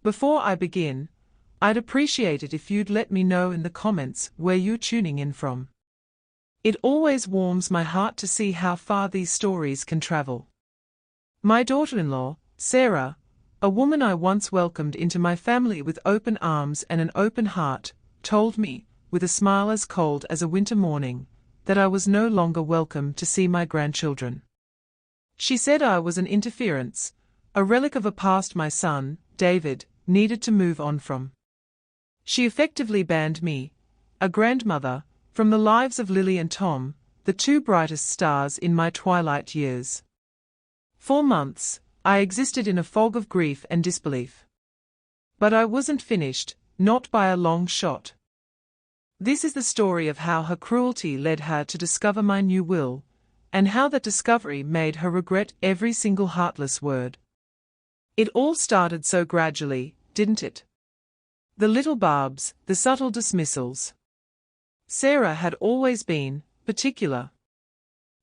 Before I begin, I'd appreciate it if you'd let me know in the comments where you're tuning in from. It always warms my heart to see how far these stories can travel. My daughter-in-law, Sarah, a woman I once welcomed into my family with open arms and an open heart, told me, with a smile as cold as a winter morning, that I was no longer welcome to see my grandchildren. She said I was an interference, a relic of a past my son, David, needed to move on from. She effectively banned me, a grandmother, from the lives of Lily and Tom, the two brightest stars in my twilight years. For months, I existed in a fog of grief and disbelief. But I wasn't finished, not by a long shot. This is the story of how her cruelty led her to discover my new will, and how that discovery made her regret every single heartless word. It all started so gradually, didn't it? The little barbs, the subtle dismissals. Sarah had always been particular.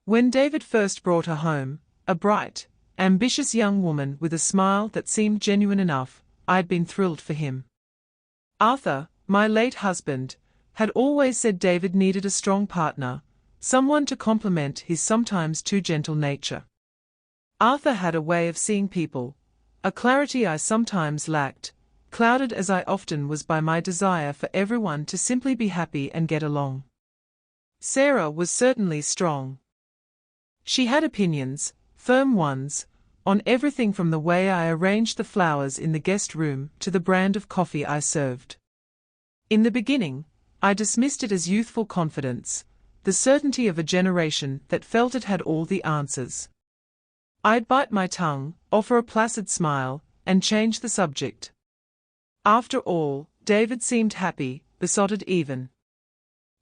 When David first brought her home, a bright, ambitious young woman with a smile that seemed genuine enough, I'd been thrilled for him. Arthur, my late husband, had always said David needed a strong partner, someone to complement his sometimes too gentle nature. Arthur had a way of seeing people, a clarity I sometimes lacked, clouded as I often was by my desire for everyone to simply be happy and get along. Sarah was certainly strong. She had opinions, firm ones, on everything from the way I arranged the flowers in the guest room to the brand of coffee I served. In the beginning, I dismissed it as youthful confidence, the certainty of a generation that felt it had all the answers. I'd bite my tongue, offer a placid smile, and change the subject. After all, David seemed happy, besotted even.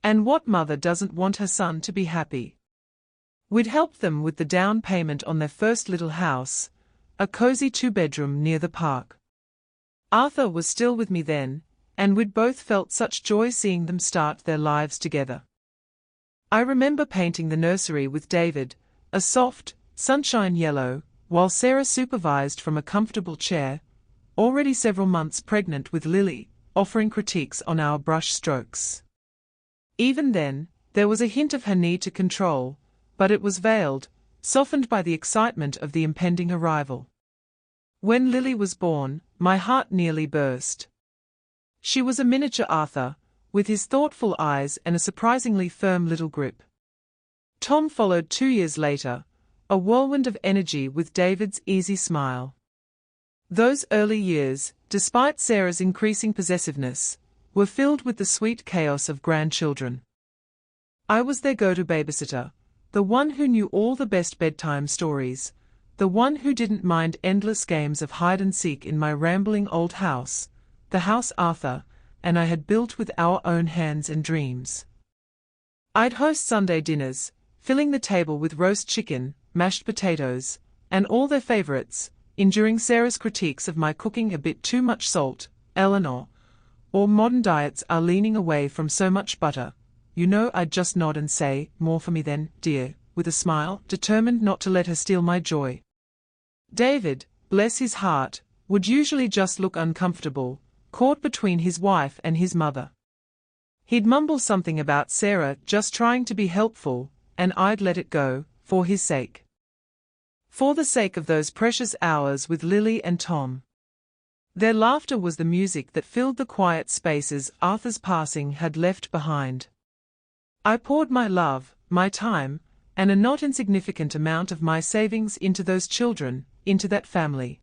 And what mother doesn't want her son to be happy? We'd helped them with the down payment on their first little house, a cozy 2-bedroom near the park. Arthur was still with me then, and we'd both felt such joy seeing them start their lives together. I remember painting the nursery with David, a soft, sunshine yellow, while Sarah supervised from a comfortable chair, already several months pregnant with Lily, offering critiques on our brush strokes. Even then, there was a hint of her need to control, but it was veiled, softened by the excitement of the impending arrival. When Lily was born, my heart nearly burst. She was a miniature Arthur, with his thoughtful eyes and a surprisingly firm little grip. Tom followed 2 years later, a whirlwind of energy with David's easy smile. Those early years, despite Sarah's increasing possessiveness, were filled with the sweet chaos of grandchildren. I was their go-to babysitter, the one who knew all the best bedtime stories, the one who didn't mind endless games of hide-and-seek in my rambling old house, the house Arthur and I had built with our own hands and dreams. I'd host Sunday dinners, filling the table with roast chicken, mashed potatoes, and all their favorites, enduring Sarah's critiques of my cooking a bit too much salt, Eleanor, or modern diets are leaning away from so much butter. You know, I'd just nod and say, more for me then, dear, with a smile, determined not to let her steal my joy. David, bless his heart, would usually just look uncomfortable, caught between his wife and his mother. He'd mumble something about Sarah just trying to be helpful, and I'd let it go, for his sake. For the sake of those precious hours with Lily and Tom. Their laughter was the music that filled the quiet spaces Arthur's passing had left behind. I poured my love, my time, and a not insignificant amount of my savings into those children, into that family.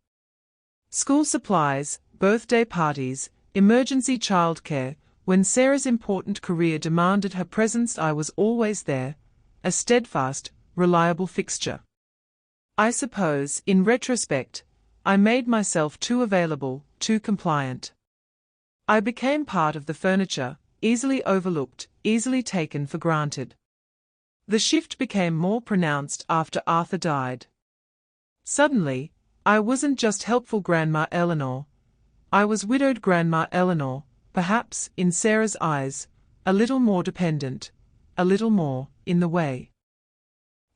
School supplies, birthday parties, emergency childcare, when Sarah's important career demanded her presence, I was always there, a steadfast, reliable fixture. I suppose, in retrospect, I made myself too available, too compliant. I became part of the furniture, easily overlooked, easily taken for granted. The shift became more pronounced after Arthur died. Suddenly, I wasn't just helpful Grandma Eleanor. I was widowed Grandma Eleanor, perhaps, in Sarah's eyes, a little more dependent, a little more, in the way.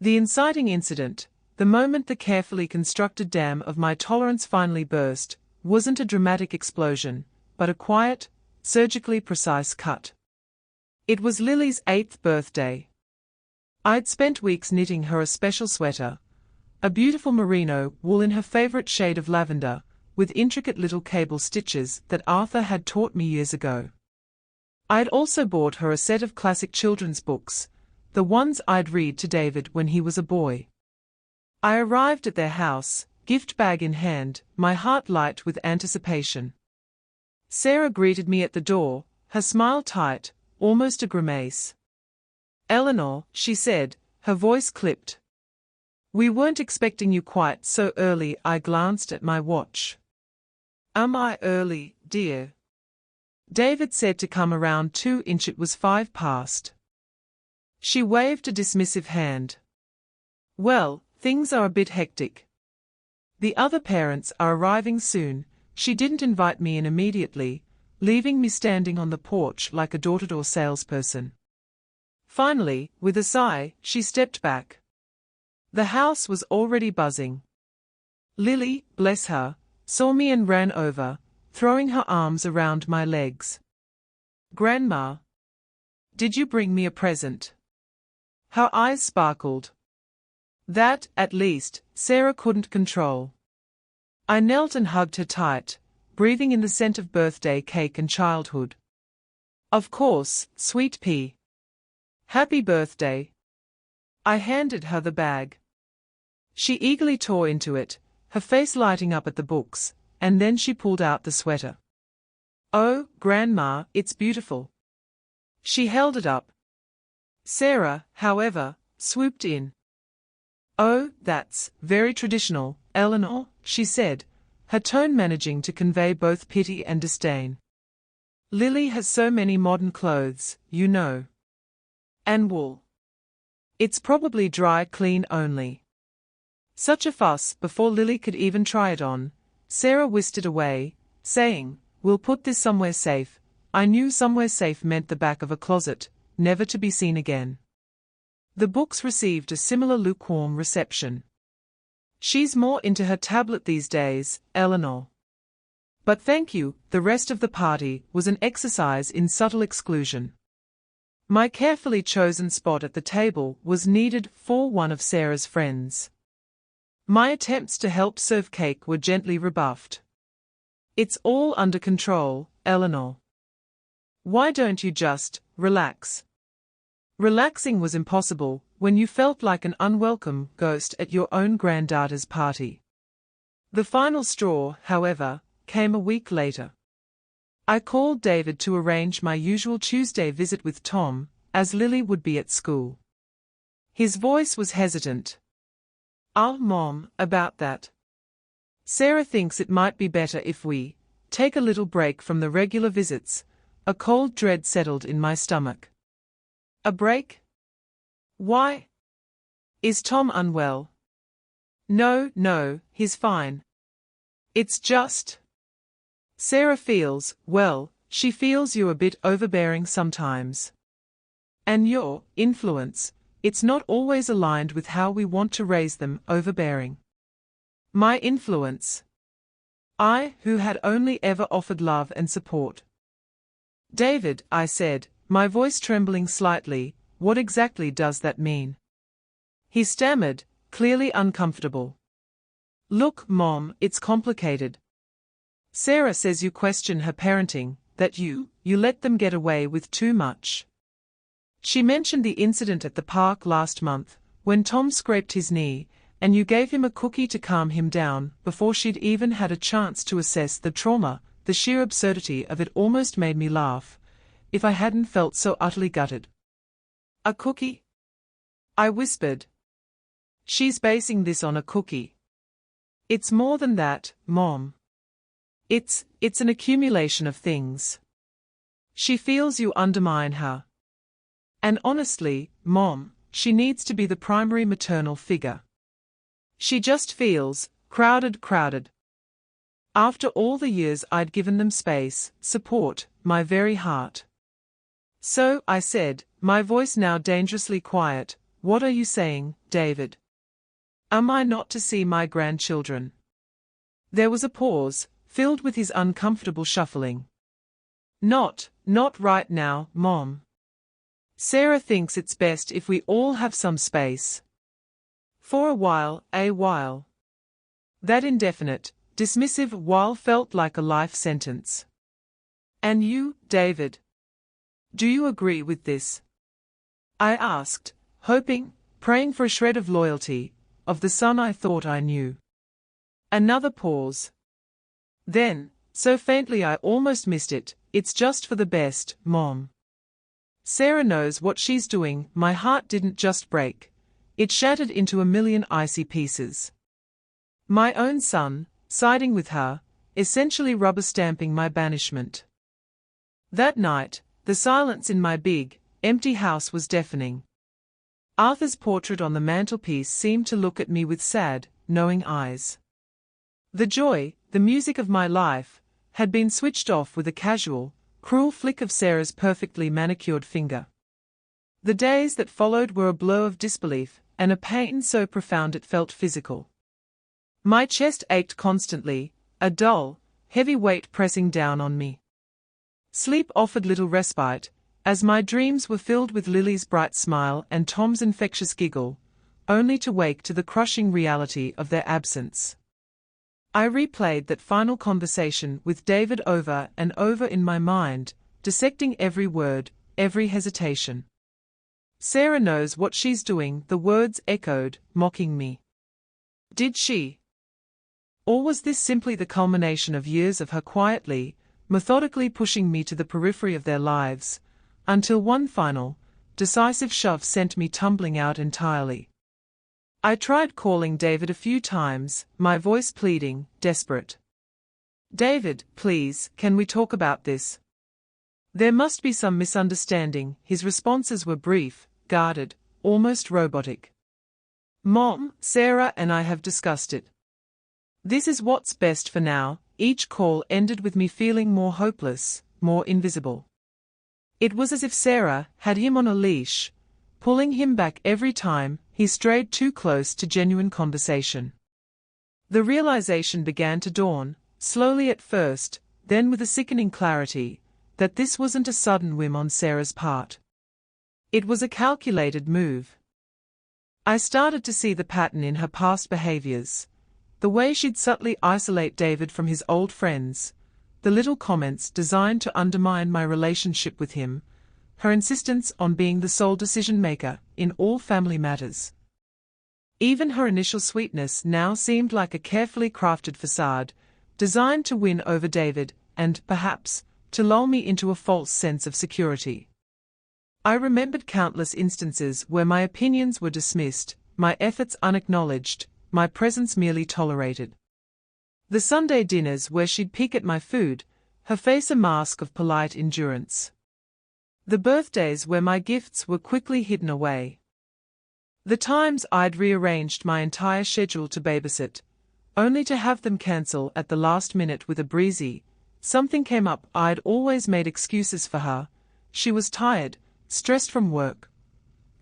The inciting incident, the moment the carefully constructed dam of my tolerance finally burst, wasn't a dramatic explosion, but a quiet, surgically precise cut. It was Lily's 8th birthday. I'd spent weeks knitting her a special sweater, a beautiful merino wool in her favorite shade of lavender, with intricate little cable stitches that Arthur had taught me years ago. I'd also bought her a set of classic children's books, the ones I'd read to David when he was a boy. I arrived at their house, gift bag in hand, my heart light with anticipation. Sarah greeted me at the door, her smile tight, almost a grimace. "Eleanor," she said, her voice clipped. "We weren't expecting you quite so early." I glanced at my watch. "Am I early, dear?" David said to come around 2-inch. It was 5 past. She waved a dismissive hand. "Well, things are a bit hectic. The other parents are arriving soon." She didn't invite me in immediately, leaving me standing on the porch like a door-to-door salesperson. Finally, with a sigh, she stepped back. The house was already buzzing. Lily, bless her, saw me and ran over, throwing her arms around my legs. "Grandma, did you bring me a present?" Her eyes sparkled. That, at least, Sarah couldn't control. I knelt and hugged her tight, breathing in the scent of birthday cake and childhood. "Of course, sweet pea. Happy birthday." I handed her the bag. She eagerly tore into it, her face lighting up at the books, and then she pulled out the sweater. "Oh, Grandma, it's beautiful." She held it up. Sarah, however, swooped in. "Oh, that's very traditional, Eleanor," she said, her tone managing to convey both pity and disdain. "Lily has so many modern clothes, you know. And wool. It's probably dry clean only." Such a fuss before Lily could even try it on. Sarah whisked it away, saying, "We'll put this somewhere safe." I knew somewhere safe meant the back of a closet, never to be seen again. The books received a similar lukewarm reception. "She's more into her tablet these days, Eleanor." But thank you, the rest of the party was an exercise in subtle exclusion. My carefully chosen spot at the table was needed for one of Sarah's friends. My attempts to help serve cake were gently rebuffed. "It's all under control, Eleanor. Why don't you just relax?" Relaxing was impossible when you felt like an unwelcome ghost at your own granddaughter's party. The final straw, however, came a week later. I called David to arrange my usual Tuesday visit with Tom, as Lily would be at school. His voice was hesitant. Mom, about that. Sarah thinks it might be better if we take a little break from the regular visits." A cold dread settled in my stomach. "A break? Why? Is Tom unwell?" No, he's fine. It's just Sarah feels, well, she feels you're a bit overbearing sometimes. And your influence, it's not always aligned with how we want to raise them." Overbearing. My influence? I, who had only ever offered love and support. "David," I said, my voice trembling slightly, "what exactly does that mean?" He stammered, clearly uncomfortable. "Look, Mom, it's complicated. Sarah says you question her parenting, that you let them get away with too much." She mentioned the incident at the park last month, when Tom scraped his knee, and you gave him a cookie to calm him down before she'd even had a chance to assess the trauma. The sheer absurdity of it almost made me laugh, if I hadn't felt so utterly gutted. "A cookie?" I whispered. "She's basing this on a cookie." "It's more than that, Mom. It's an accumulation of things. She feels you undermine her. And honestly, Mom, she needs to be the primary maternal figure. She just feels crowded. After all the years I'd given them space, support, my very heart." "So," I said, my voice now dangerously quiet, "what are you saying, David? Am I not to see my grandchildren?" There was a pause, filled with his uncomfortable shuffling. Not right now, Mom. Sarah thinks it's best if we all have some space. For a while. That indefinite, dismissive while felt like a life sentence. And you, David? Do you agree with this? I asked, hoping, praying for a shred of loyalty, of the son I thought I knew. Another pause. Then, so faintly I almost missed it, it's just for the best, Mom. Sarah knows what she's doing. My heart didn't just break. It shattered into a million icy pieces. My own son, siding with her, essentially rubber-stamping my banishment. That night, the silence in my big, empty house was deafening. Arthur's portrait on the mantelpiece seemed to look at me with sad, knowing eyes. The joy, the music of my life, had been switched off with a casual, cruel flick of Sarah's perfectly manicured finger. The days that followed were a blow of disbelief, and a pain so profound it felt physical. My chest ached constantly, a dull, heavy weight pressing down on me. Sleep offered little respite, as my dreams were filled with Lily's bright smile and Tom's infectious giggle, only to wake to the crushing reality of their absence. I replayed that final conversation with David over and over in my mind, dissecting every word, every hesitation. Sarah knows what she's doing, the words echoed, mocking me. Did she? Or was this simply the culmination of years of her quietly, methodically pushing me to the periphery of their lives, until one final, decisive shove sent me tumbling out entirely? I tried calling David a few times, my voice pleading, desperate. David, please, can we talk about this? There must be some misunderstanding. His responses were brief, guarded, almost robotic. Mom, Sarah and I have discussed it. This is what's best for now. Each call ended with me feeling more hopeless, more invisible. It was as if Sarah had him on a leash, pulling him back every time he strayed too close to genuine conversation. The realization began to dawn, slowly at first, then with a sickening clarity, that this wasn't a sudden whim on Sarah's part. It was a calculated move. I started to see the pattern in her past behaviors, the way she'd subtly isolate David from his old friends, the little comments designed to undermine my relationship with him, her insistence on being the sole decision-maker in all family matters. Even her initial sweetness now seemed like a carefully crafted facade, designed to win over David and, perhaps, to lull me into a false sense of security. I remembered countless instances where my opinions were dismissed, my efforts unacknowledged, my presence merely tolerated. The Sunday dinners where she'd peek at my food, her face a mask of polite endurance. The birthdays where my gifts were quickly hidden away. The times I'd rearranged my entire schedule to babysit, only to have them cancel at the last minute with a breezy, something came up. I'd always made excuses for her. She was tired, stressed from work.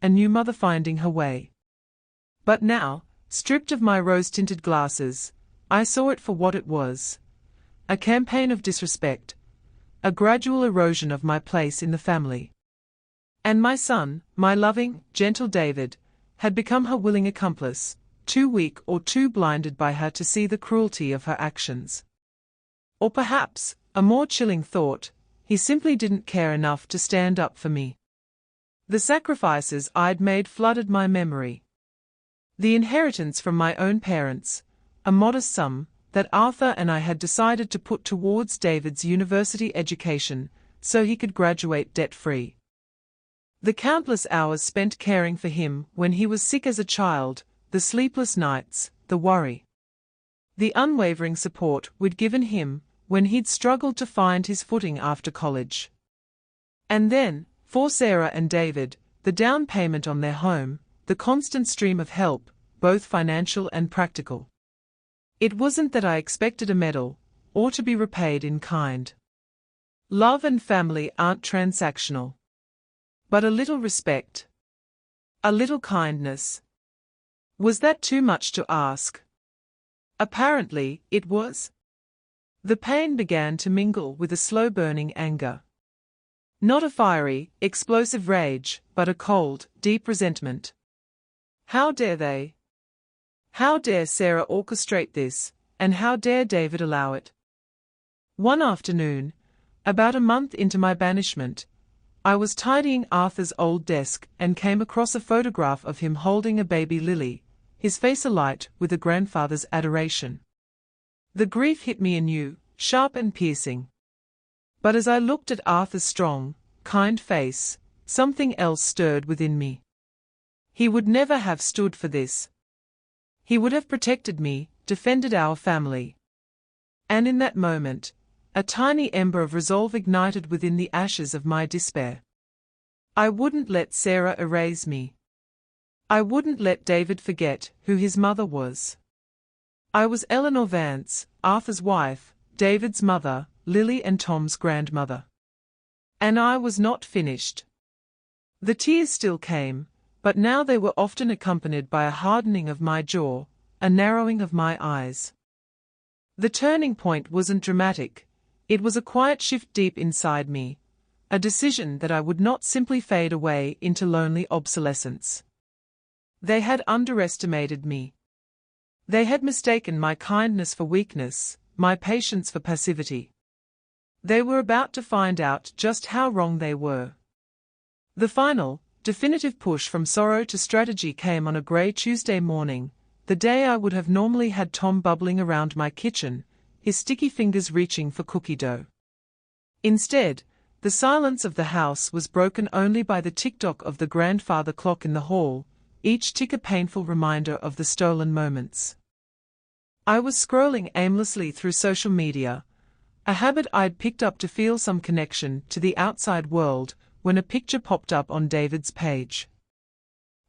A new mother finding her way. But now, stripped of my rose-tinted glasses, I saw it for what it was. A campaign of disrespect. A gradual erosion of my place in the family. And my son, my loving, gentle David, had become her willing accomplice, too weak or too blinded by her to see the cruelty of her actions. Or perhaps, a more chilling thought, he simply didn't care enough to stand up for me. The sacrifices I'd made flooded my memory. The inheritance from my own parents, a modest sum, that Arthur and I had decided to put towards David's university education, so he could graduate debt-free. The countless hours spent caring for him when he was sick as a child, the sleepless nights, the worry. The unwavering support we'd given him when he'd struggled to find his footing after college. And then, for Sarah and David, the down payment on their home, the constant stream of help, both financial and practical. It wasn't that I expected a medal, or to be repaid in kind. Love and family aren't transactional. But a little respect. A little kindness. Was that too much to ask? Apparently, it was. The pain began to mingle with a slow-burning anger. Not a fiery, explosive rage, but a cold, deep resentment. How dare they? How dare Sarah orchestrate this, and how dare David allow it? One afternoon, about a month into my banishment, I was tidying Arthur's old desk and came across a photograph of him holding a baby Lily, his face alight with a grandfather's adoration. The grief hit me anew, sharp and piercing. But as I looked at Arthur's strong, kind face, something else stirred within me. He would never have stood for this. He would have protected me, defended our family. And in that moment, a tiny ember of resolve ignited within the ashes of my despair. I wouldn't let Sarah erase me. I wouldn't let David forget who his mother was. I was Eleanor Vance, Arthur's wife, David's mother, Lily and Tom's grandmother. And I was not finished. The tears still came, but now they were often accompanied by a hardening of my jaw, a narrowing of my eyes. The turning point wasn't dramatic. It was a quiet shift deep inside me, a decision that I would not simply fade away into lonely obsolescence. They had underestimated me. They had mistaken my kindness for weakness, my patience for passivity. They were about to find out just how wrong they were. The final, definitive push from sorrow to strategy came on a grey Tuesday morning, the day I would have normally had Tom bubbling around my kitchen, his sticky fingers reaching for cookie dough. Instead, the silence of the house was broken only by the tick-tock of the grandfather clock in the hall, each tick a painful reminder of the stolen moments. I was scrolling aimlessly through social media, a habit I'd picked up to feel some connection to the outside world, when a picture popped up on David's page.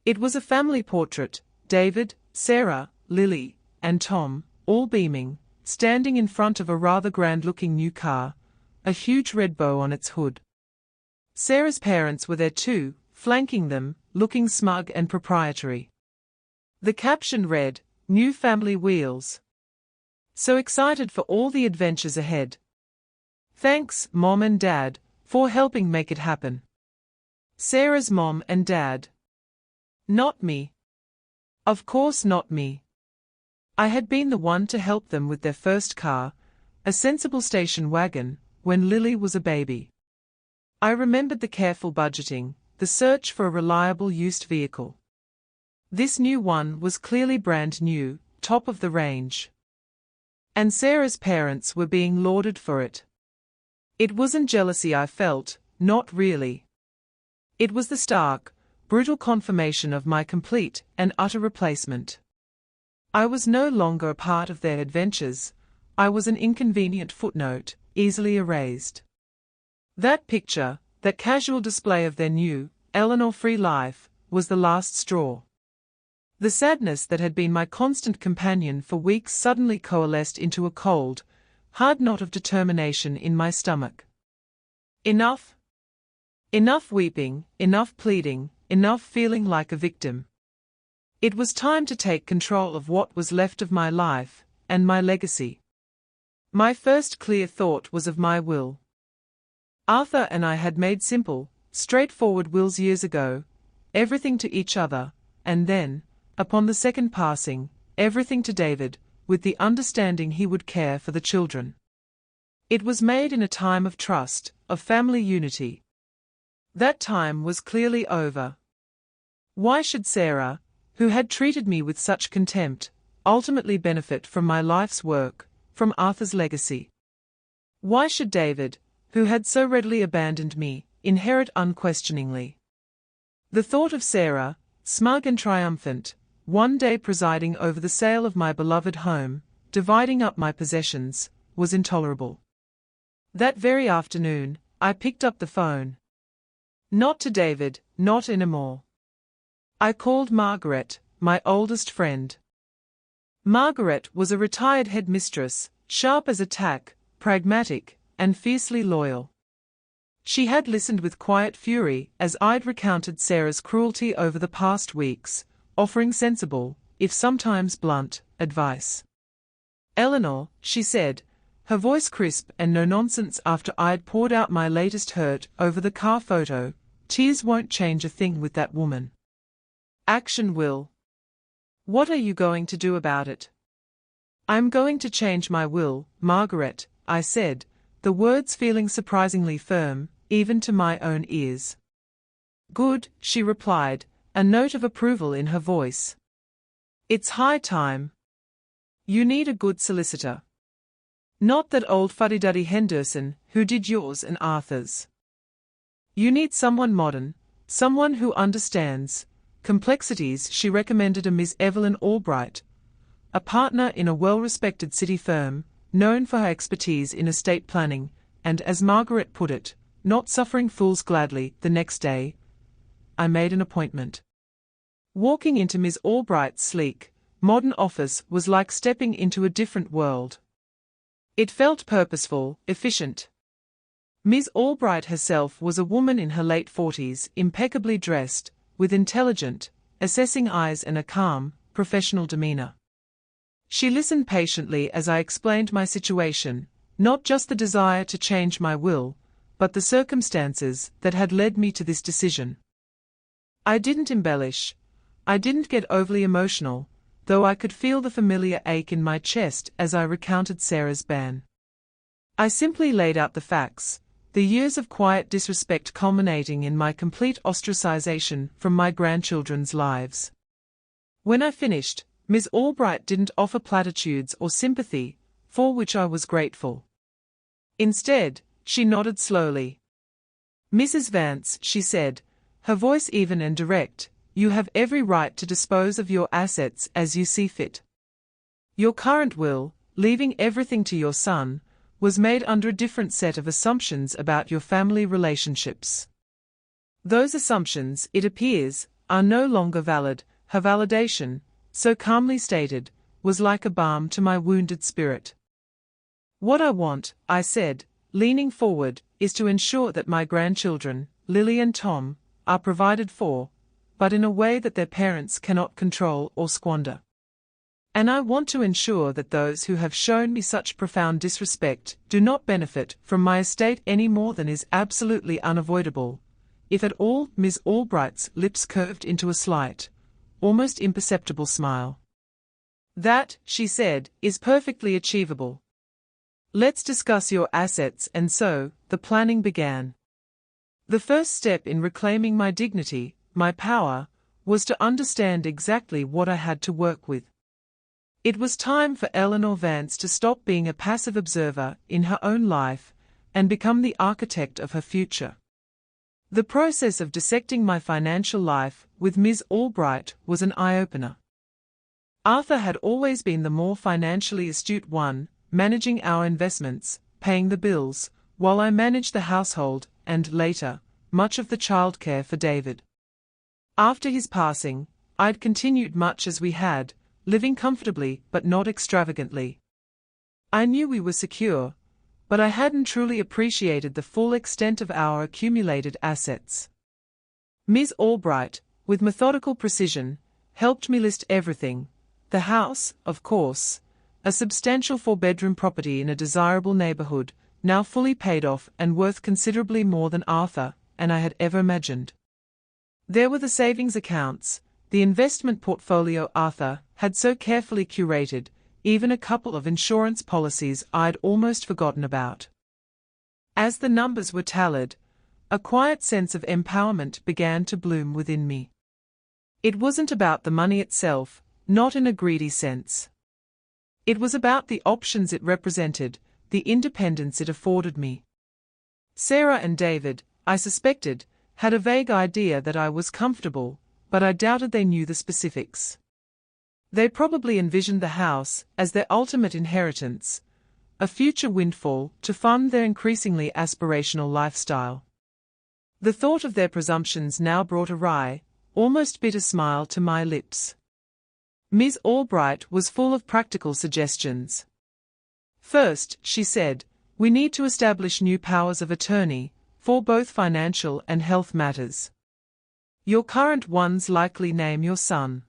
It was a family portrait, David, Sarah, Lily, and Tom, all beaming, standing in front of a rather grand-looking new car, a huge red bow on its hood. Sarah's parents were there too, flanking them, looking smug and proprietary. The caption read, "New family wheels. So excited for all the adventures ahead. Thanks, Mom and Dad, for helping make it happen." Sarah's mom and dad. Not me. Of course not me. I had been the one to help them with their first car, a sensible station wagon, when Lily was a baby. I remembered the careful budgeting, the search for a reliable used vehicle. This new one was clearly brand new, top of the range. And Sarah's parents were being lauded for it. It wasn't jealousy I felt, not really. It was the stark, brutal confirmation of my complete and utter replacement. I was no longer a part of their adventures, I was an inconvenient footnote, easily erased. That picture, that casual display of their new, Eleanor-free life, was the last straw. The sadness that had been my constant companion for weeks suddenly coalesced into a cold, hard knot of determination in my stomach. Enough. Enough weeping, enough pleading, enough feeling like a victim. It was time to take control of what was left of my life, and my legacy. My first clear thought was of my will. Arthur and I had made simple, straightforward wills years ago, everything to each other, and then, upon the second passing, everything to David, with the understanding he would care for the children. It was made in a time of trust, of family unity. That time was clearly over. Why should Sarah, who had treated me with such contempt, ultimately benefit from my life's work, from Arthur's legacy? Why should David, who had so readily abandoned me, inherit unquestioningly? The thought of Sarah, smug and triumphant, one day presiding over the sale of my beloved home, dividing up my possessions, was intolerable. That very afternoon, I picked up the phone. Not to David, not anymore. I called Margaret, my oldest friend. Margaret was a retired headmistress, sharp as a tack, pragmatic, and fiercely loyal. She had listened with quiet fury as I'd recounted Sarah's cruelty over the past weeks, offering sensible, if sometimes blunt, advice. "Eleanor," she said, Her voice crisp and no nonsense after I'd poured out my latest hurt over the car photo. Tears won't change a thing with that woman. Action will. What are you going to do about it? I'm going to change my will, Margaret, I said, the words feeling surprisingly firm, even to my own ears. Good, she replied, a note of approval in her voice. It's high time. You need a good solicitor. Not that old fuddy-duddy Henderson who did yours and Arthur's. You need someone modern, someone who understands complexities. She recommended a Miss Evelyn Albright, a partner in a well-respected city firm, known for her expertise in estate planning, and as Margaret put it, not suffering fools gladly. The next day, I made an appointment. Walking into Miss Albright's sleek, modern office was like stepping into a different world. It felt purposeful, efficient. Miss Albright herself was a woman in her late 40s, impeccably dressed, with intelligent, assessing eyes and a calm, professional demeanor. She listened patiently as I explained my situation, not just the desire to change my will, but the circumstances that had led me to this decision. I didn't embellish. I didn't get overly emotional, though I could feel the familiar ache in my chest as I recounted Sarah's ban. I simply laid out the facts, the years of quiet disrespect culminating in my complete ostracization from my grandchildren's lives. When I finished, Miss Albright didn't offer platitudes or sympathy, for which I was grateful. Instead, she nodded slowly. Mrs. Vance, she said, her voice even and direct, you have every right to dispose of your assets as you see fit. Your current will, leaving everything to your son, was made under a different set of assumptions about your family relationships. Those assumptions, it appears, are no longer valid. Her validation, so calmly stated, was like a balm to my wounded spirit. What I want, I said, leaning forward, is to ensure that my grandchildren, Lily and Tom, are provided for, but in a way that their parents cannot control or squander. And I want to ensure that those who have shown me such profound disrespect do not benefit from my estate any more than is absolutely unavoidable, if at all. Miss Albright's lips curved into a slight, almost imperceptible smile. That, she said, is perfectly achievable. Let's discuss your assets. And so, the planning began. The first step in reclaiming my dignity, my power, was to understand exactly what I had to work with. It was time for Eleanor Vance to stop being a passive observer in her own life and become the architect of her future. The process of dissecting my financial life with Ms. Albright was an eye-opener. Arthur had always been the more financially astute one, managing our investments, paying the bills, while I managed the household and, later, much of the childcare for David. After his passing, I'd continued much as we had, living comfortably but not extravagantly. I knew we were secure, but I hadn't truly appreciated the full extent of our accumulated assets. Ms. Albright, with methodical precision, helped me list everything: the house, of course, a substantial 4-bedroom property in a desirable neighborhood, now fully paid off and worth considerably more than Arthur and I had ever imagined. There were the savings accounts, the investment portfolio Arthur had so carefully curated, even a couple of insurance policies I'd almost forgotten about. As the numbers were tallied, a quiet sense of empowerment began to bloom within me. It wasn't about the money itself, not in a greedy sense. It was about the options it represented, the independence it afforded me. Sarah and David, I suspected, had a vague idea that I was comfortable, but I doubted they knew the specifics. They probably envisioned the house as their ultimate inheritance, a future windfall to fund their increasingly aspirational lifestyle. The thought of their presumptions now brought a wry, almost bitter smile to my lips. Ms. Albright was full of practical suggestions. First, she said, we need to establish new powers of attorney, for both financial and health matters. Your current ones likely name your son.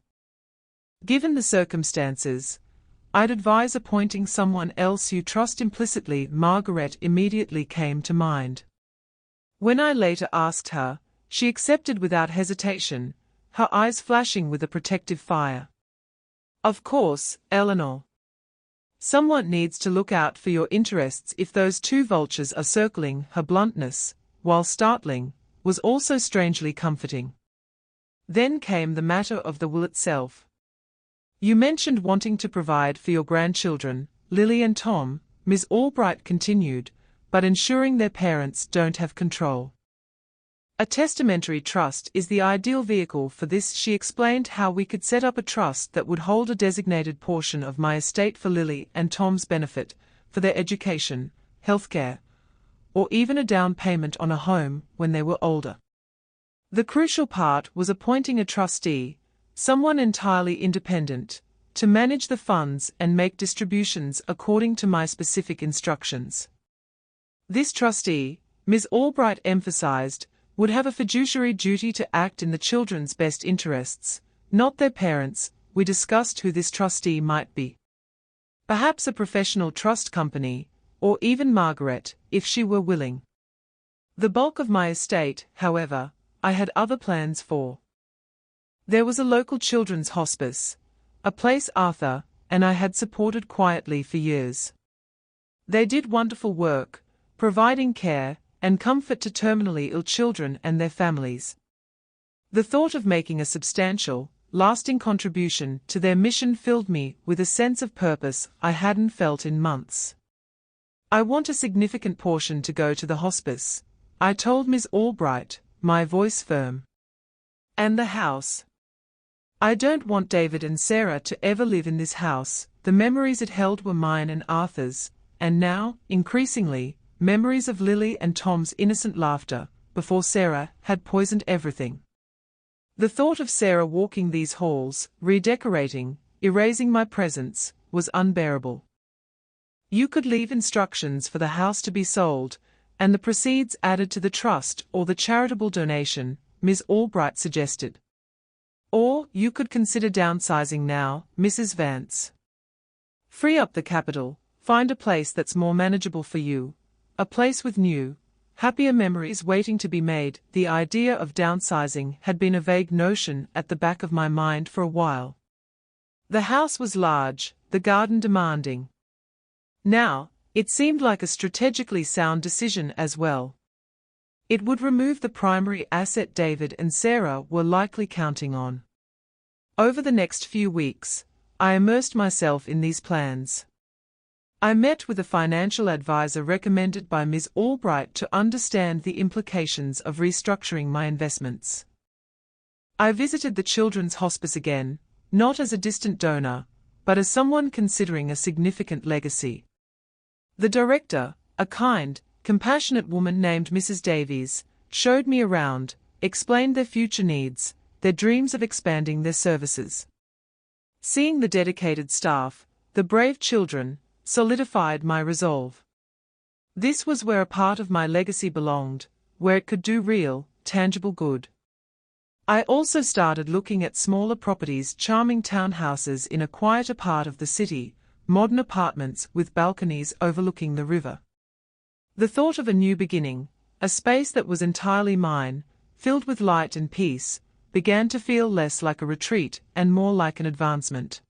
Given the circumstances, I'd advise appointing someone else you trust implicitly. Margaret immediately came to mind. When I later asked her, she accepted without hesitation, her eyes flashing with a protective fire. Of course, Eleanor. Someone needs to look out for your interests if those two vultures are circling. Her bluntness, while startling, was also strangely comforting. Then came the matter of the will itself. You mentioned wanting to provide for your grandchildren, Lily and Tom, Ms. Albright continued, but ensuring their parents don't have control. A testamentary trust is the ideal vehicle for this. She explained how we could set up a trust that would hold a designated portion of my estate for Lily and Tom's benefit, for their education, healthcare, or even a down payment on a home when they were older. The crucial part was appointing a trustee, someone entirely independent, to manage the funds and make distributions according to my specific instructions. This trustee, Ms. Albright emphasized, would have a fiduciary duty to act in the children's best interests, not their parents. We discussed who this trustee might be. Perhaps a professional trust company, or even Margaret, if she were willing. The bulk of my estate, however, I had other plans for. There was a local children's hospice, a place Arthur and I had supported quietly for years. They did wonderful work, providing care and comfort to terminally ill children and their families. The thought of making a substantial, lasting contribution to their mission filled me with a sense of purpose I hadn't felt in months. I want a significant portion to go to the hospice, I told Ms. Albright, my voice firm. And the house. I don't want David and Sarah to ever live in this house. The memories it held were mine and Arthur's, and now, increasingly, memories of Lily and Tom's innocent laughter, before Sarah had poisoned everything. The thought of Sarah walking these halls, redecorating, erasing my presence, was unbearable. You could leave instructions for the house to be sold, and the proceeds added to the trust or the charitable donation, Ms. Albright suggested. Or, you could consider downsizing now, Mrs. Vance. Free up the capital, find a place that's more manageable for you, a place with new, happier memories waiting to be made. The idea of downsizing had been a vague notion at the back of my mind for a while. The house was large, the garden demanding. Now, it seemed like a strategically sound decision as well. It would remove the primary asset David and Sarah were likely counting on. Over the next few weeks, I immersed myself in these plans. I met with a financial advisor recommended by Ms. Albright to understand the implications of restructuring my investments. I visited the Children's Hospice again, not as a distant donor, but as someone considering a significant legacy. The director, a kind, compassionate woman named Mrs. Davies, showed me around, explained their future needs, their dreams of expanding their services. Seeing the dedicated staff, the brave children, solidified my resolve. This was where a part of my legacy belonged, where it could do real, tangible good. I also started looking at smaller properties, charming townhouses in a quieter part of the city, modern apartments with balconies overlooking the river. The thought of a new beginning, a space that was entirely mine, filled with light and peace, began to feel less like a retreat and more like an advancement.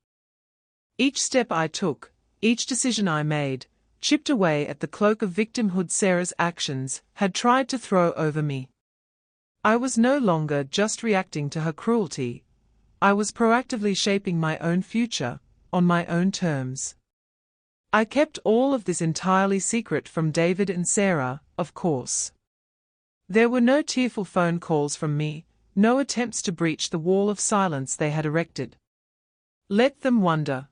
Each step I took, each decision I made, chipped away at the cloak of victimhood Sarah's actions had tried to throw over me. I was no longer just reacting to her cruelty. I was proactively shaping my own future, on my own terms. I kept all of this entirely secret from David and Sarah, of course. There were no tearful phone calls from me, no attempts to breach the wall of silence they had erected. Let them wonder.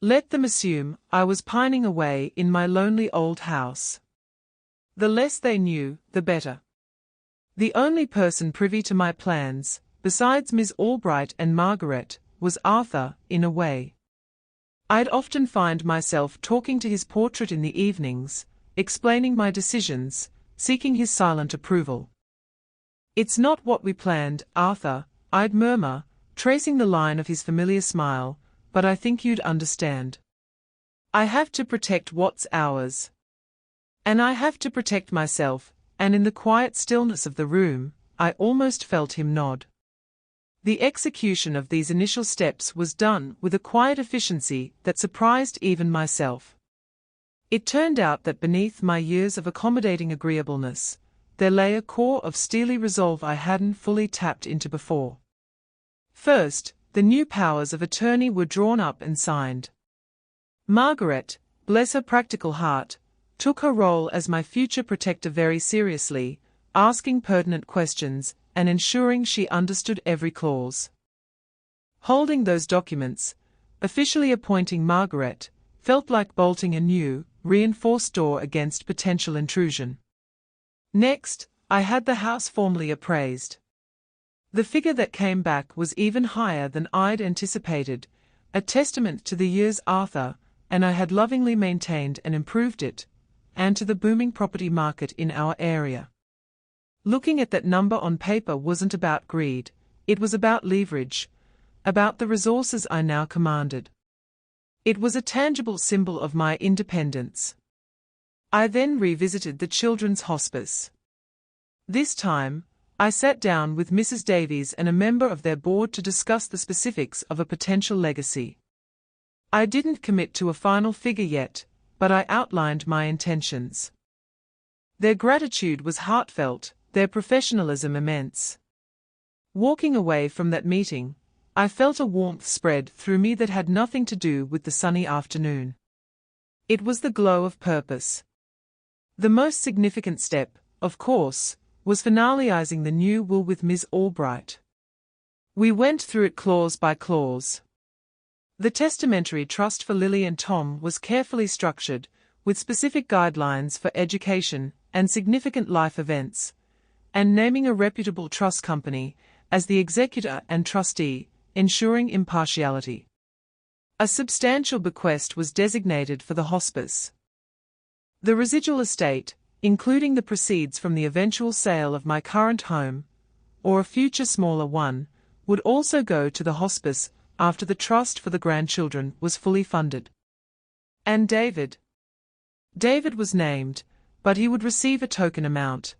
Let them assume I was pining away in my lonely old house. The less they knew, the better. The only person privy to my plans, besides Ms. Albright and Margaret, was Arthur, in a way. I'd often find myself talking to his portrait in the evenings, explaining my decisions, seeking his silent approval. "It's not what we planned, Arthur," I'd murmur, tracing the line of his familiar smile, but I think you'd understand. I have to protect what's ours. And I have to protect myself, and in the quiet stillness of the room, I almost felt him nod. The execution of these initial steps was done with a quiet efficiency that surprised even myself. It turned out that beneath my years of accommodating agreeableness, there lay a core of steely resolve I hadn't fully tapped into before. First, the new powers of attorney were drawn up and signed. Margaret, bless her practical heart, took her role as my future protector very seriously, asking pertinent questions and ensuring she understood every clause. Holding those documents, officially appointing Margaret, felt like bolting a new, reinforced door against potential intrusion. Next, I had the house formally appraised. The figure that came back was even higher than I'd anticipated, a testament to the years Arthur and I had lovingly maintained and improved it, and to the booming property market in our area. Looking at that number on paper wasn't about greed, it was about leverage, about the resources I now commanded. It was a tangible symbol of my independence. I then revisited the Children's Hospice. This time, I sat down with Mrs. Davies and a member of their board to discuss the specifics of a potential legacy. I didn't commit to a final figure yet, but I outlined my intentions. Their gratitude was heartfelt, their professionalism immense. Walking away from that meeting, I felt a warmth spread through me that had nothing to do with the sunny afternoon. It was the glow of purpose. The most significant step, of course, was finalizing the new will with Ms. Albright. We went through it clause by clause. The testamentary trust for Lily and Tom was carefully structured, with specific guidelines for education and significant life events, and naming a reputable trust company as the executor and trustee, ensuring impartiality. A substantial bequest was designated for the hospice. The residual estate, including the proceeds from the eventual sale of my current home, or a future smaller one, would also go to the hospice after the trust for the grandchildren was fully funded. And David? David was named, but he would receive a token amount,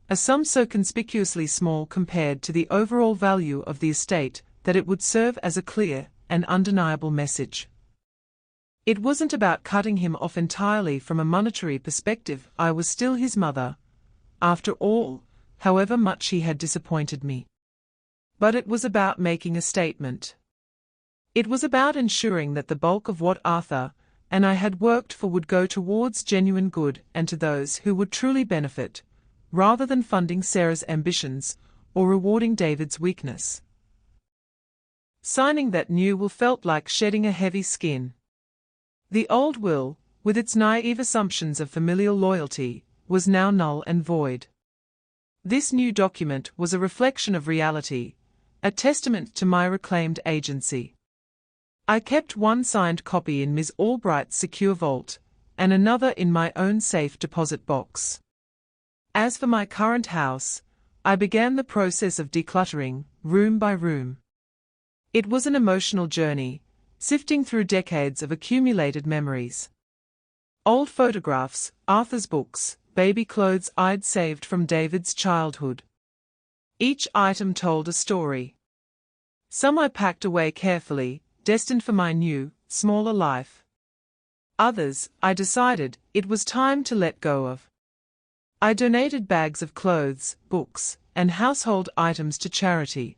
a sum so conspicuously small compared to the overall value of the estate that it would serve as a clear and undeniable message. It wasn't about cutting him off entirely from a monetary perspective. I was still his mother, after all, however much he had disappointed me. But it was about making a statement. It was about ensuring that the bulk of what Arthur and I had worked for would go towards genuine good and to those who would truly benefit, rather than funding Sarah's ambitions or rewarding David's weakness. Signing that new will felt like shedding a heavy skin. The old will, with its naive assumptions of familial loyalty, was now null and void. This new document was a reflection of reality, a testament to my reclaimed agency. I kept one signed copy in Ms. Albright's secure vault, and another in my own safe deposit box. As for my current house, I began the process of decluttering, room by room. It was an emotional journey, sifting through decades of accumulated memories. Old photographs, Arthur's books, baby clothes I'd saved from David's childhood. Each item told a story. Some I packed away carefully, destined for my new, smaller life. Others, I decided, it was time to let go of. I donated bags of clothes, books, and household items to charity.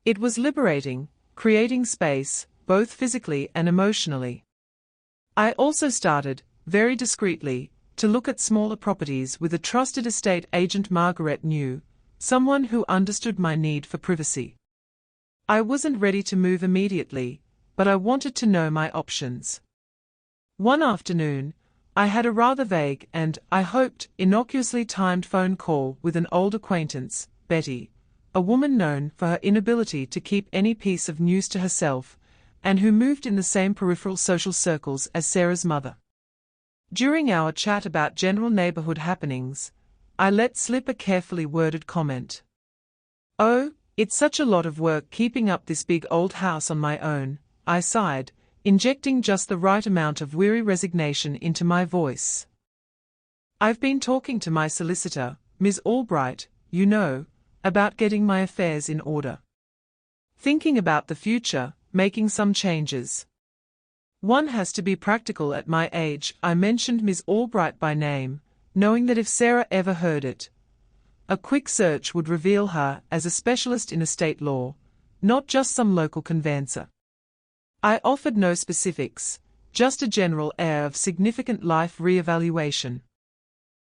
It was liberating, creating space, both physically and emotionally. I also started, very discreetly, to look at smaller properties with a trusted estate agent Margaret knew, someone who understood my need for privacy. I wasn't ready to move immediately, but I wanted to know my options. One afternoon, I had a rather vague and, I hoped, innocuously timed phone call with an old acquaintance, Betty, a woman known for her inability to keep any piece of news to herself, and who moved in the same peripheral social circles as Sarah's mother. During our chat about general neighborhood happenings, I let slip a carefully worded comment. "Oh, it's such a lot of work keeping up this big old house on my own," I sighed, injecting just the right amount of weary resignation into my voice. I've been talking to my solicitor, Ms. Albright, you know, about getting my affairs in order. Thinking about the future, making some changes. One has to be practical at my age. I mentioned Ms. Albright by name, knowing that if Sarah ever heard it, a quick search would reveal her as a specialist in estate law, not just some local conveyancer. I offered no specifics, just a general air of significant life re-evaluation.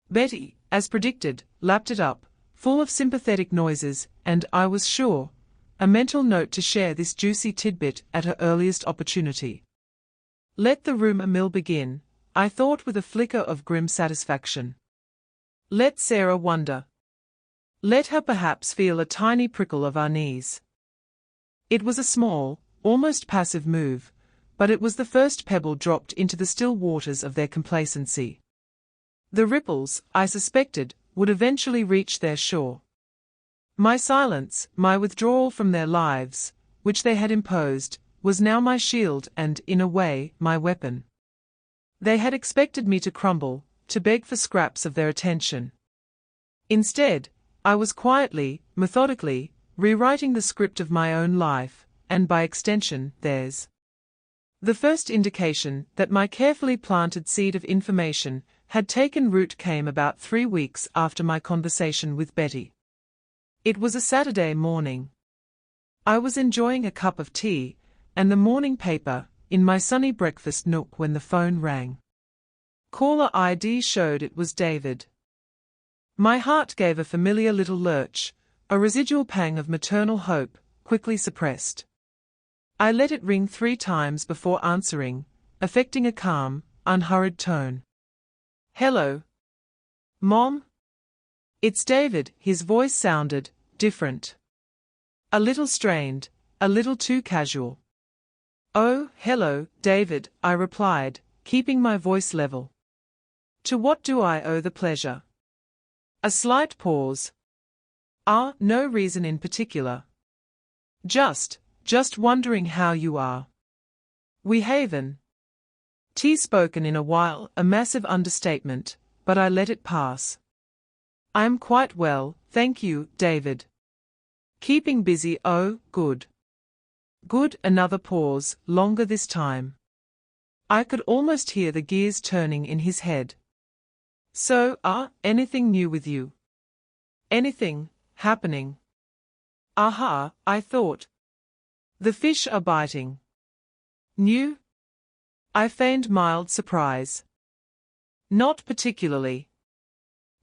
Betty, as predicted, lapped it up, full of sympathetic noises, and I was sure, a mental note to share this juicy tidbit at her earliest opportunity. Let the rumour mill begin, I thought with a flicker of grim satisfaction. Let Sarah wonder. Let her perhaps feel a tiny prickle of unease. It was a small, almost passive move, but it was the first pebble dropped into the still waters of their complacency. The ripples, I suspected, would eventually reach their shore. My silence, my withdrawal from their lives, which they had imposed, was now my shield and, in a way, my weapon. They had expected me to crumble, to beg for scraps of their attention. Instead, I was quietly, methodically, rewriting the script of my own life, and by extension, theirs. The first indication that my carefully planted seed of information had taken root came about 3 weeks after my conversation with Betty. It was a Saturday morning. I was enjoying a cup of tea and the morning paper in my sunny breakfast nook when the phone rang. Caller ID showed it was David. My heart gave a familiar little lurch, a residual pang of maternal hope, quickly suppressed. I let it ring 3 times before answering, affecting a calm, unhurried tone. Hello. Mom? It's David. His voice sounded different. A little strained, a little too casual. Oh, hello, David, I replied, keeping my voice level. To what do I owe the pleasure? A slight pause. No reason in particular. Just wondering how you are. We haven't spoken in a while, a massive understatement, but I let it pass. I'm quite well, thank you, David. Keeping busy, oh, good. Good, another pause, longer this time. I could almost hear the gears turning in his head. So, anything new with you? Anything happening? Aha, I thought. The fish are biting. New? I feigned mild surprise. Not particularly.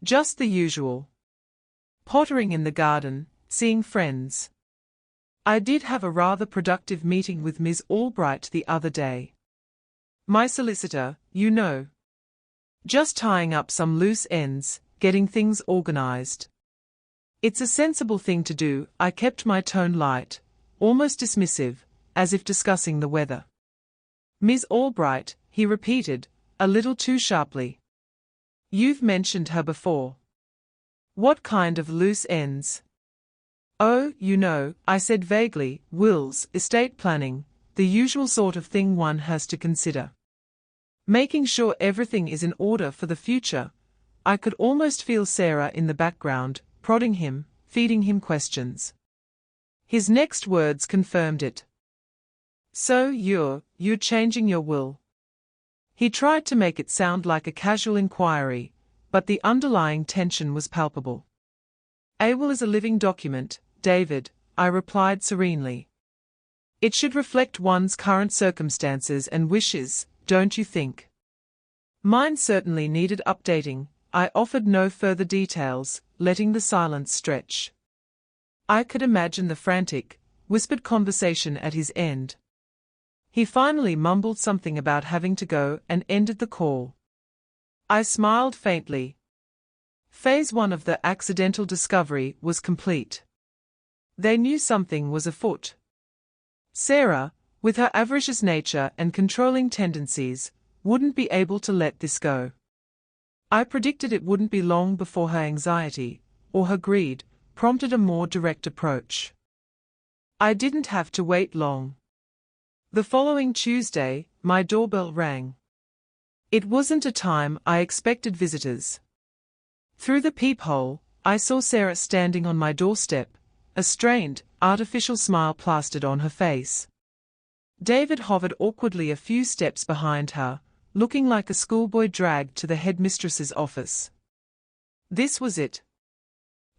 Just the usual. Pottering in the garden, seeing friends. I did have a rather productive meeting with Ms. Albright the other day. My solicitor, you know. Just tying up some loose ends, getting things organized. It's a sensible thing to do. I kept my tone light, almost dismissive, as if discussing the weather. Ms. Albright, he repeated, a little too sharply. You've mentioned her before. What kind of loose ends? Oh, you know, I said vaguely, wills, estate planning, the usual sort of thing one has to consider. Making sure everything is in order for the future. I could almost feel Sarah in the background, prodding him, feeding him questions. His next words confirmed it. So you're changing your will? He tried to make it sound like a casual inquiry, but the underlying tension was palpable. A will is a living document, David, I replied serenely. It should reflect one's current circumstances and wishes, don't you think? Mine certainly needed updating. I offered no further details, letting the silence stretch. I could imagine the frantic, whispered conversation at his end. He finally mumbled something about having to go and ended the call. I smiled faintly. Phase 1 of the accidental discovery was complete. They knew something was afoot. Sarah, with her avaricious nature and controlling tendencies, wouldn't be able to let this go. I predicted it wouldn't be long before her anxiety, or her greed, prompted a more direct approach. I didn't have to wait long. The following Tuesday, my doorbell rang. It wasn't a time I expected visitors. Through the peephole, I saw Sarah standing on my doorstep, a strained, artificial smile plastered on her face. David hovered awkwardly a few steps behind her, looking like a schoolboy dragged to the headmistress's office. This was it.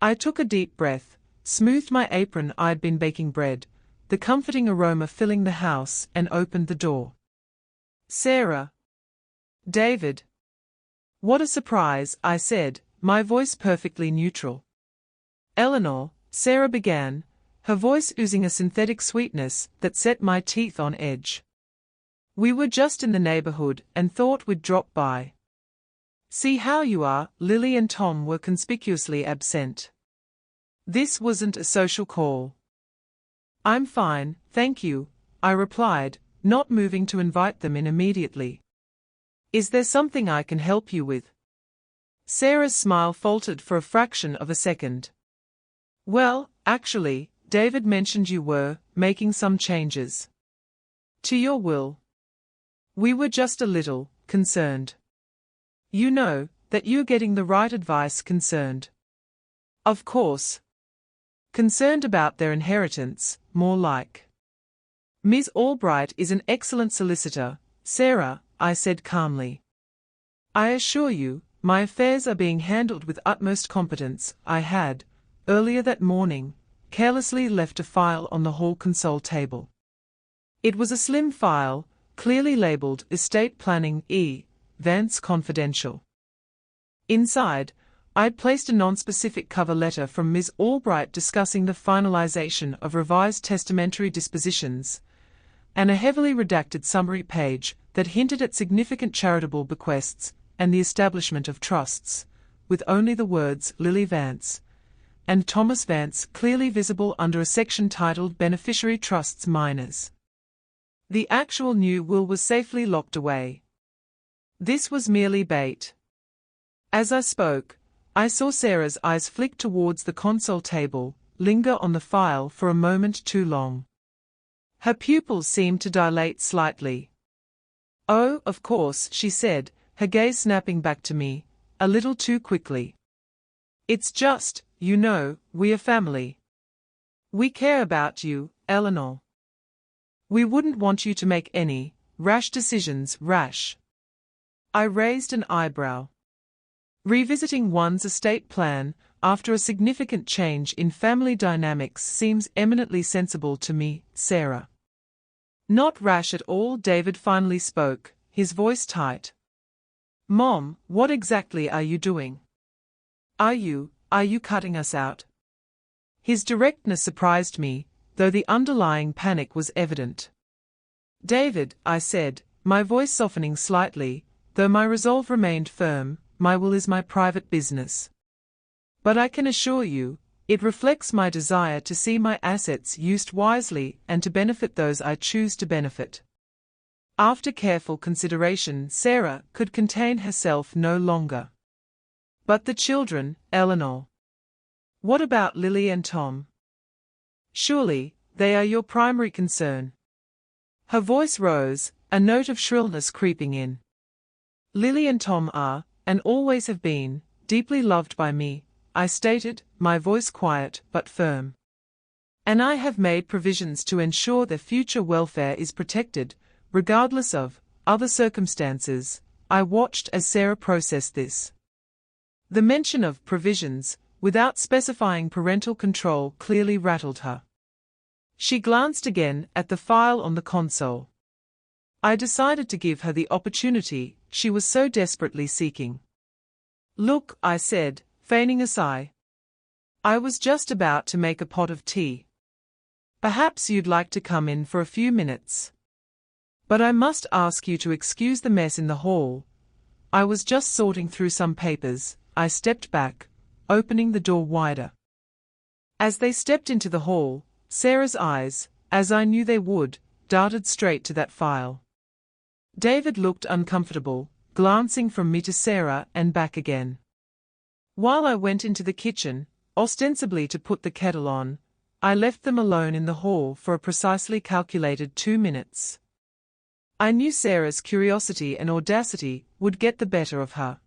I took a deep breath, smoothed my apron. I'd been baking bread, the comforting aroma filling the house, and opened the door. Sarah. David. What a surprise, I said, my voice perfectly neutral. Eleanor, Sarah began, her voice oozing a synthetic sweetness that set my teeth on edge. We were just in the neighborhood and thought we'd drop by. See how you are. Lily and Tom were conspicuously absent. This wasn't a social call. I'm fine, thank you, I replied, not moving to invite them in immediately. Is there something I can help you with? Sarah's smile faltered for a fraction of a second. Well, actually, David mentioned you were making some changes to your will. We were just a little concerned. You know, that you're getting the right advice. Concerned. Of course. Concerned about their inheritance, more like. Ms. Albright is an excellent solicitor, Sarah, I said calmly. I assure you, my affairs are being handled with utmost competence. I had, earlier that morning, carelessly left a file on the hall console table. It was a slim file, clearly labeled Estate Planning E. Vance Confidential. Inside, I'd placed a non-specific cover letter from Ms. Albright discussing the finalization of revised testamentary dispositions, and a heavily redacted summary page that hinted at significant charitable bequests and the establishment of trusts, with only the words Lily Vance and Thomas Vance clearly visible under a section titled Beneficiary Trusts Minors. The actual new will was safely locked away. This was merely bait. As I spoke, I saw Sarah's eyes flick towards the console table, linger on the file for a moment too long. Her pupils seemed to dilate slightly. Oh, of course, she said, her gaze snapping back to me, a little too quickly. It's just, you know, we are family. We care about you, Eleanor. We wouldn't want you to make any rash decisions. Rash. I raised an eyebrow. Revisiting one's estate plan after a significant change in family dynamics seems eminently sensible to me, Sarah. Not rash at all. David finally spoke, his voice tight. Mom, what exactly are you doing? Are you cutting us out? His directness surprised me, though the underlying panic was evident. David, I said, my voice softening slightly, though my resolve remained firm, my will is my private business. But I can assure you, it reflects my desire to see my assets used wisely and to benefit those I choose to benefit. After careful consideration, Sarah could contain herself no longer. But the children, Eleanor. What about Lily and Tom? Surely, they are your primary concern. Her voice rose, a note of shrillness creeping in. Lily and Tom are, and always have been, deeply loved by me, I stated, my voice quiet but firm. And I have made provisions to ensure their future welfare is protected, regardless of other circumstances. I watched as Sarah processed this. The mention of provisions, without specifying parental control, clearly rattled her. She glanced again at the file on the console. I decided to give her the opportunity she was so desperately seeking. Look, I said, feigning a sigh. I was just about to make a pot of tea. Perhaps you'd like to come in for a few minutes. But I must ask you to excuse the mess in the hall. I was just sorting through some papers. I stepped back, opening the door wider. As they stepped into the hall, Sarah's eyes, as I knew they would, darted straight to that file. David looked uncomfortable, glancing from me to Sarah and back again. While I went into the kitchen, ostensibly to put the kettle on, I left them alone in the hall for a precisely calculated 2 minutes. I knew Sarah's curiosity and audacity would get the better of her.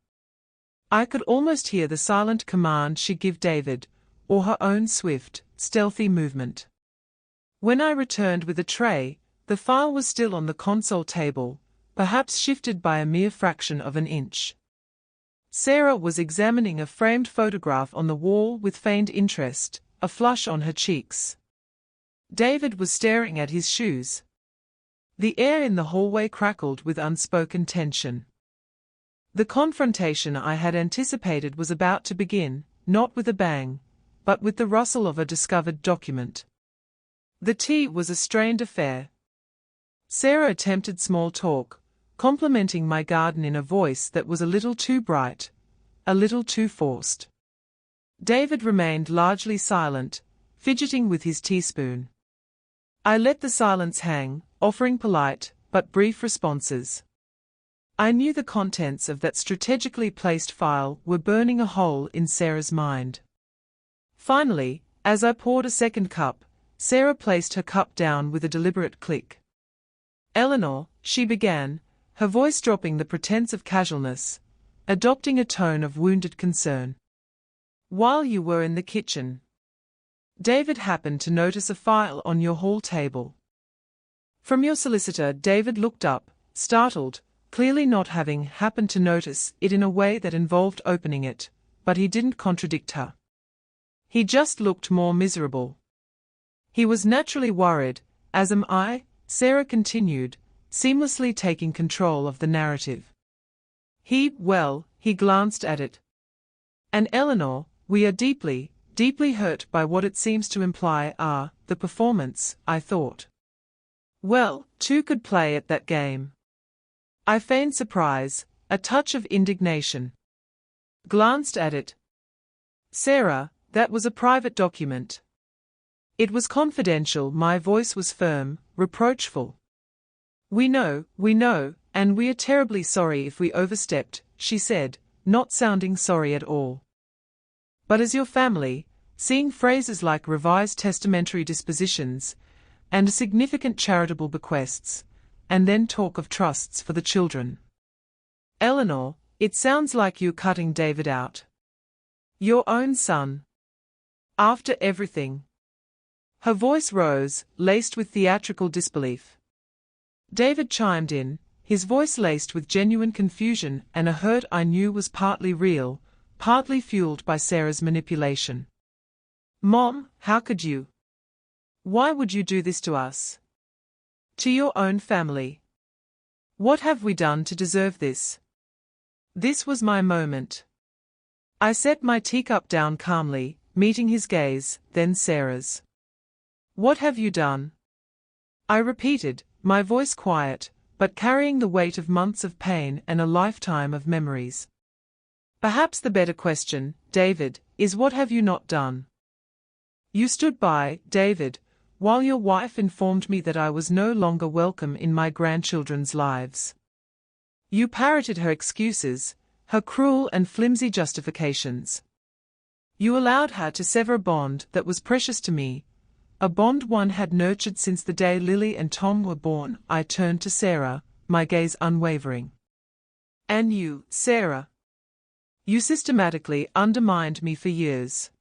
I could almost hear the silent command she'd give David, or her own swift, stealthy movement. When I returned with a tray, the file was still on the console table, perhaps shifted by a mere fraction of an inch. Sarah was examining a framed photograph on the wall with feigned interest, a flush on her cheeks. David was staring at his shoes. The air in the hallway crackled with unspoken tension. The confrontation I had anticipated was about to begin, not with a bang, but with the rustle of a discovered document. The tea was a strained affair. Sarah attempted small talk, complimenting my garden in a voice that was a little too bright, a little too forced. David remained largely silent, fidgeting with his teaspoon. I let the silence hang, offering polite, but brief responses. I knew the contents of that strategically placed file were burning a hole in Sarah's mind. Finally, as I poured a second cup, Sarah placed her cup down with a deliberate click. "Eleanor," she began, her voice dropping the pretense of casualness, adopting a tone of wounded concern. "While you were in the kitchen, David happened to notice a file on your hall table. From your solicitor." David looked up, startled, clearly not having happened to notice it in a way that involved opening it, but he didn't contradict her. He just looked more miserable. "He was naturally worried, as am I," Sarah continued, seamlessly taking control of the narrative. He glanced at it. "And Eleanor, we are deeply, deeply hurt by what it seems to imply the performance, I thought. Well, two could play at that game." I feigned surprise, a touch of indignation. "Glanced at it? Sarah, that was a private document." "It was confidential." My voice was firm, reproachful. We know, and we are terribly sorry if we overstepped," she said, not sounding sorry at all. "But as your family, seeing phrases like revised testamentary dispositions, and significant charitable bequests, and then talk of trusts for the children. Eleanor, it sounds like you're cutting David out. Your own son. After everything." Her voice rose, laced with theatrical disbelief. David chimed in, his voice laced with genuine confusion and a hurt I knew was partly real, partly fueled by Sarah's manipulation. "Mom, how could you? Why would you do this to us? To your own family? What have we done to deserve this?" This was my moment. I set my teacup down calmly, meeting his gaze, then Sarah's. "What have you done?" I repeated, my voice quiet, but carrying the weight of months of pain and a lifetime of memories. "Perhaps the better question, David, is what have you not done? You stood by, David, while your wife informed me that I was no longer welcome in my grandchildren's lives. You parroted her excuses, her cruel and flimsy justifications. You allowed her to sever a bond that was precious to me, a bond one had nurtured since the day Lily and Tom were born." I turned to Sarah, my gaze unwavering. "And you, Sarah? You systematically undermined me for years.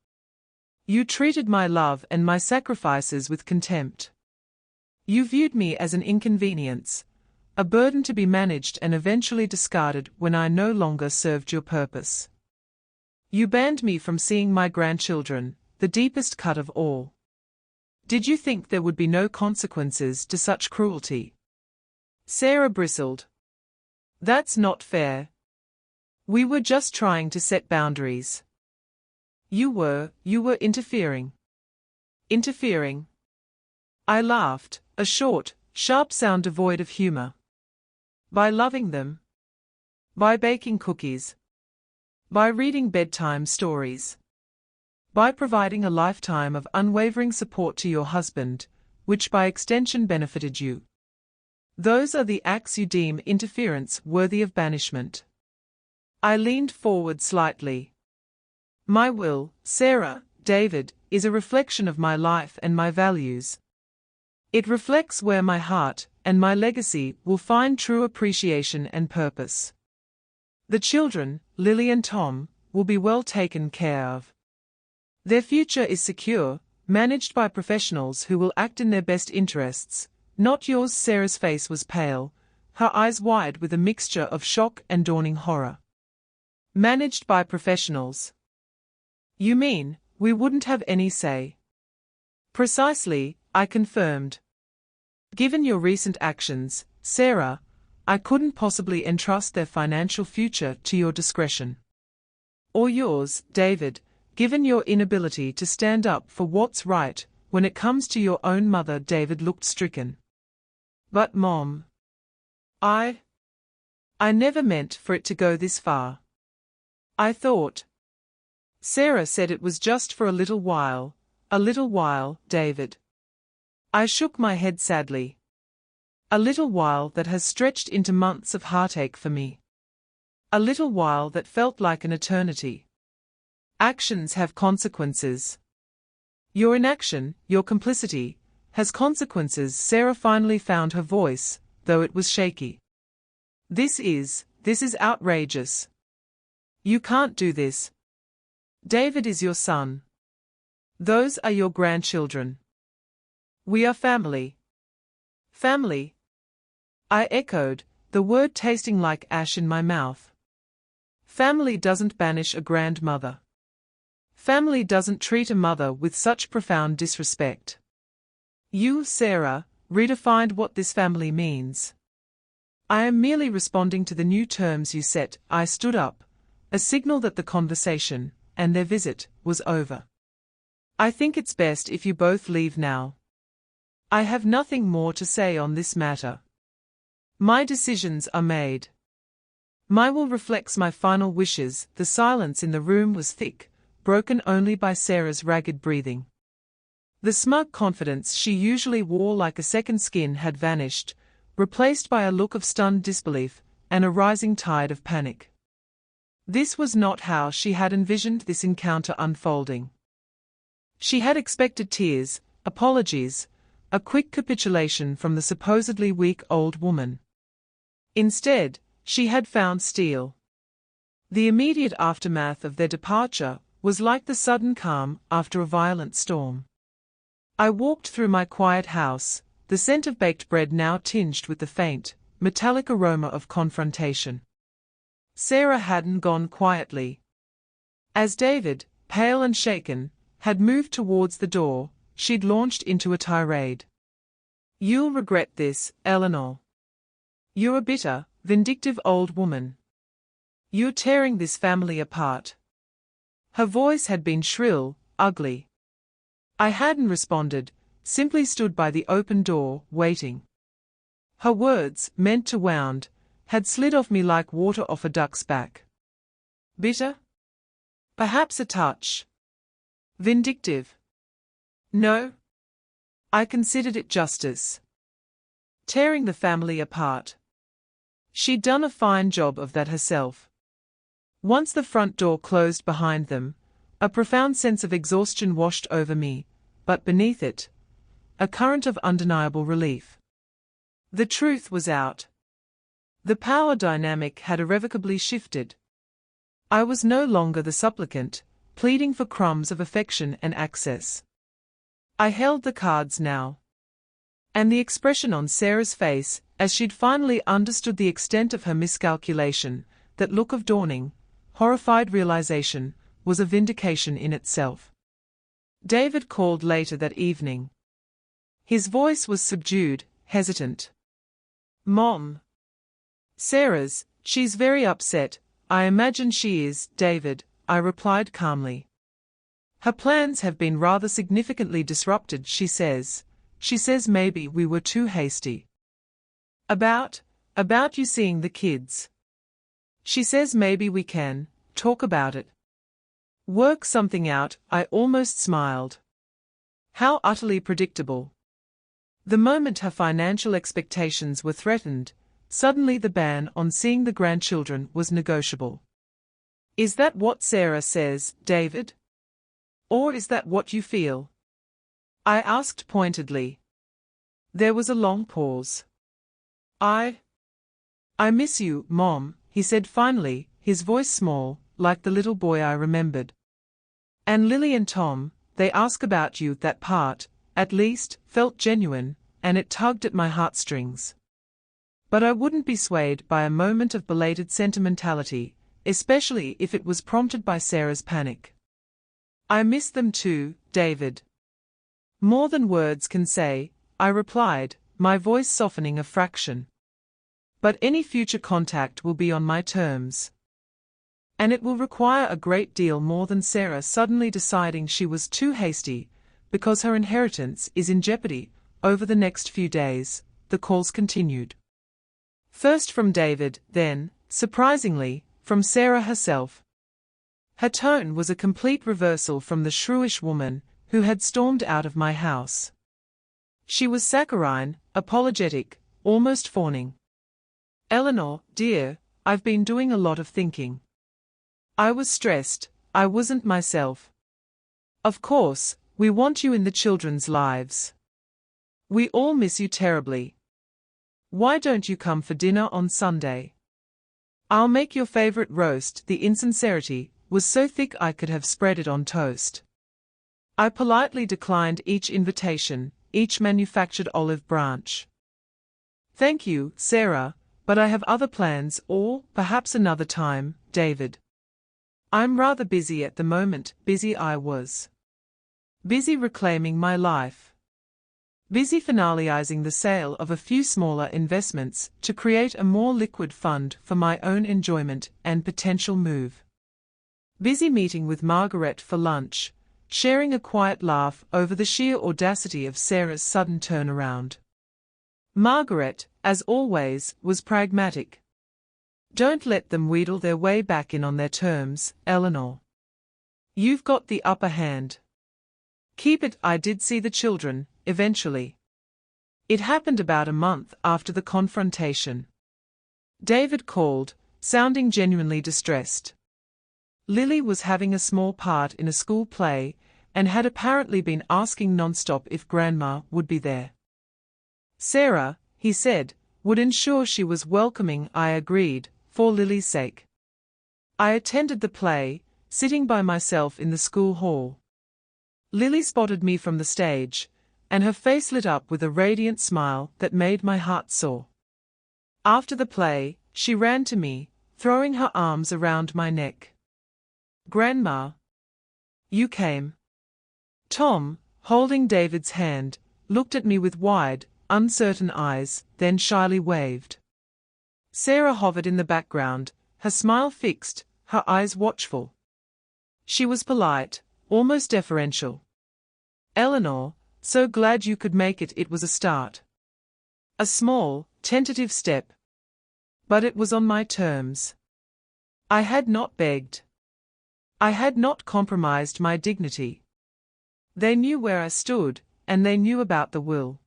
You treated my love and my sacrifices with contempt. You viewed me as an inconvenience, a burden to be managed and eventually discarded when I no longer served your purpose. You banned me from seeing my grandchildren, the deepest cut of all. Did you think there would be no consequences to such cruelty?" Sarah bristled. "That's not fair. We were just trying to set boundaries. You were interfering." "Interfering?" I laughed, a short, sharp sound devoid of humor. "By loving them? By baking cookies? By reading bedtime stories? By providing a lifetime of unwavering support to your husband, which by extension benefited you? Those are the acts you deem interference worthy of banishment." I leaned forward slightly. "My will, Sarah, David, is a reflection of my life and my values. It reflects where my heart and my legacy will find true appreciation and purpose. The children, Lily and Tom, will be well taken care of. Their future is secure, managed by professionals who will act in their best interests, not yours. Sarah's face was pale, her eyes wide with a mixture of shock and dawning horror. Managed by professionals? You mean, we wouldn't have any say? Precisely, I confirmed. Given your recent actions, Sarah, I couldn't possibly entrust their financial future to your discretion. Or yours, David, given your inability to stand up for what's right when it comes to your own mother. David looked stricken. But Mom, I never meant for it to go this far. I thought. Sarah said it was just for a little while, David. I shook my head sadly. A little while that has stretched into months of heartache for me. A little while that felt like an eternity. Actions have consequences. Your inaction, your complicity, has consequences. Sarah finally found her voice, though it was shaky. This is outrageous. You can't do this. David is your son. Those are your grandchildren. We are family. Family? I echoed, the word tasting like ash in my mouth. Family doesn't banish a grandmother. Family doesn't treat a mother with such profound disrespect. You, Sarah, redefined what this family means. I am merely responding to the new terms you set. I stood up, a signal that the conversation, and their visit, was over. I think it's best if you both leave now. I have nothing more to say on this matter. My decisions are made. My will reflects my final wishes. The silence in the room was thick, broken only by Sarah's ragged breathing. The smug confidence she usually wore like a second skin had vanished, replaced by a look of stunned disbelief and a rising tide of panic. This was not how she had envisioned this encounter unfolding. She had expected tears, apologies, a quick capitulation from the supposedly weak old woman. Instead, she had found steel. The immediate aftermath of their departure was like the sudden calm after a violent storm. I walked through my quiet house, the scent of baked bread now tinged with the faint, metallic aroma of confrontation. Sarah hadn't gone quietly. As David, pale and shaken, had moved towards the door, she'd launched into a tirade. You'll regret this, Eleanor. You're a bitter, vindictive old woman. You're tearing this family apart. Her voice had been shrill, ugly. I hadn't responded, simply stood by the open door, waiting. Her words, meant to wound, had slid off me like water off a duck's back. Bitter? Perhaps a touch. Vindictive? No. I considered it justice. Tearing the family apart. She'd done a fine job of that herself. Once the front door closed behind them, a profound sense of exhaustion washed over me, but beneath it, a current of undeniable relief. The truth was out. The power dynamic had irrevocably shifted. I was no longer the supplicant, pleading for crumbs of affection and access. I held the cards now. And the expression on Sarah's face, as she'd finally understood the extent of her miscalculation, that look of dawning, horrified realization, was a vindication in itself. David called later that evening. His voice was subdued, hesitant. Mom. She's very upset. I imagine she is, David, I replied calmly. Her plans have been rather significantly disrupted, she says. She says maybe we were too hasty. About you seeing the kids. She says maybe we can talk about it. Work something out. I almost smiled. How utterly predictable. The moment her financial expectations were threatened, suddenly the ban on seeing the grandchildren was negotiable. Is that what Sarah says, David? Or is that what you feel? I asked pointedly. There was a long pause. I miss you, Mom, he said finally, his voice small, like the little boy I remembered. And Lily and Tom, they ask about you. That part, at least, felt genuine, and it tugged at my heartstrings. But I wouldn't be swayed by a moment of belated sentimentality, especially if it was prompted by Sarah's panic. I miss them too, David. More than words can say, I replied, my voice softening a fraction. But any future contact will be on my terms. And it will require a great deal more than Sarah suddenly deciding she was too hasty, because her inheritance is in jeopardy. Over the next few days, the calls continued. First from David, then, surprisingly, from Sarah herself. Her tone was a complete reversal from the shrewish woman who had stormed out of my house. She was saccharine, apologetic, almost fawning. Eleanor, dear, I've been doing a lot of thinking. I was stressed, I wasn't myself. Of course, we want you in the children's lives. We all miss you terribly. Why don't you come for dinner on Sunday? I'll make your favorite roast. The insincerity was so thick I could have spread it on toast. I politely declined each invitation, each manufactured olive branch. Thank you, Sarah, but I have other plans, or perhaps another time, David. I'm rather busy at the moment. Busy I was. Busy reclaiming my life. Busy finalizing the sale of a few smaller investments to create a more liquid fund for my own enjoyment and potential move. Busy meeting with Margaret for lunch, sharing a quiet laugh over the sheer audacity of Sarah's sudden turnaround. Margaret, as always, was pragmatic. Don't let them wheedle their way back in on their terms, Eleanor. You've got the upper hand. Keep it. I did see the children, eventually. It happened about a month after the confrontation. David called, sounding genuinely distressed. Lily was having a small part in a school play, and had apparently been asking nonstop if Grandma would be there. Sarah, he said, would ensure she was welcoming. I agreed, for Lily's sake. I attended the play, sitting by myself in the school hall. Lily spotted me from the stage, and her face lit up with a radiant smile that made my heart soar. After the play, she ran to me, throwing her arms around my neck. Grandma, you came. Tom, holding David's hand, looked at me with wide, uncertain eyes, then shyly waved. Sarah hovered in the background, her smile fixed, her eyes watchful. She was polite, almost deferential. Eleanor, so glad you could make it. It was a start. A small, tentative step. But it was on my terms. I had not begged. I had not compromised my dignity. They knew where I stood, and they knew about the will.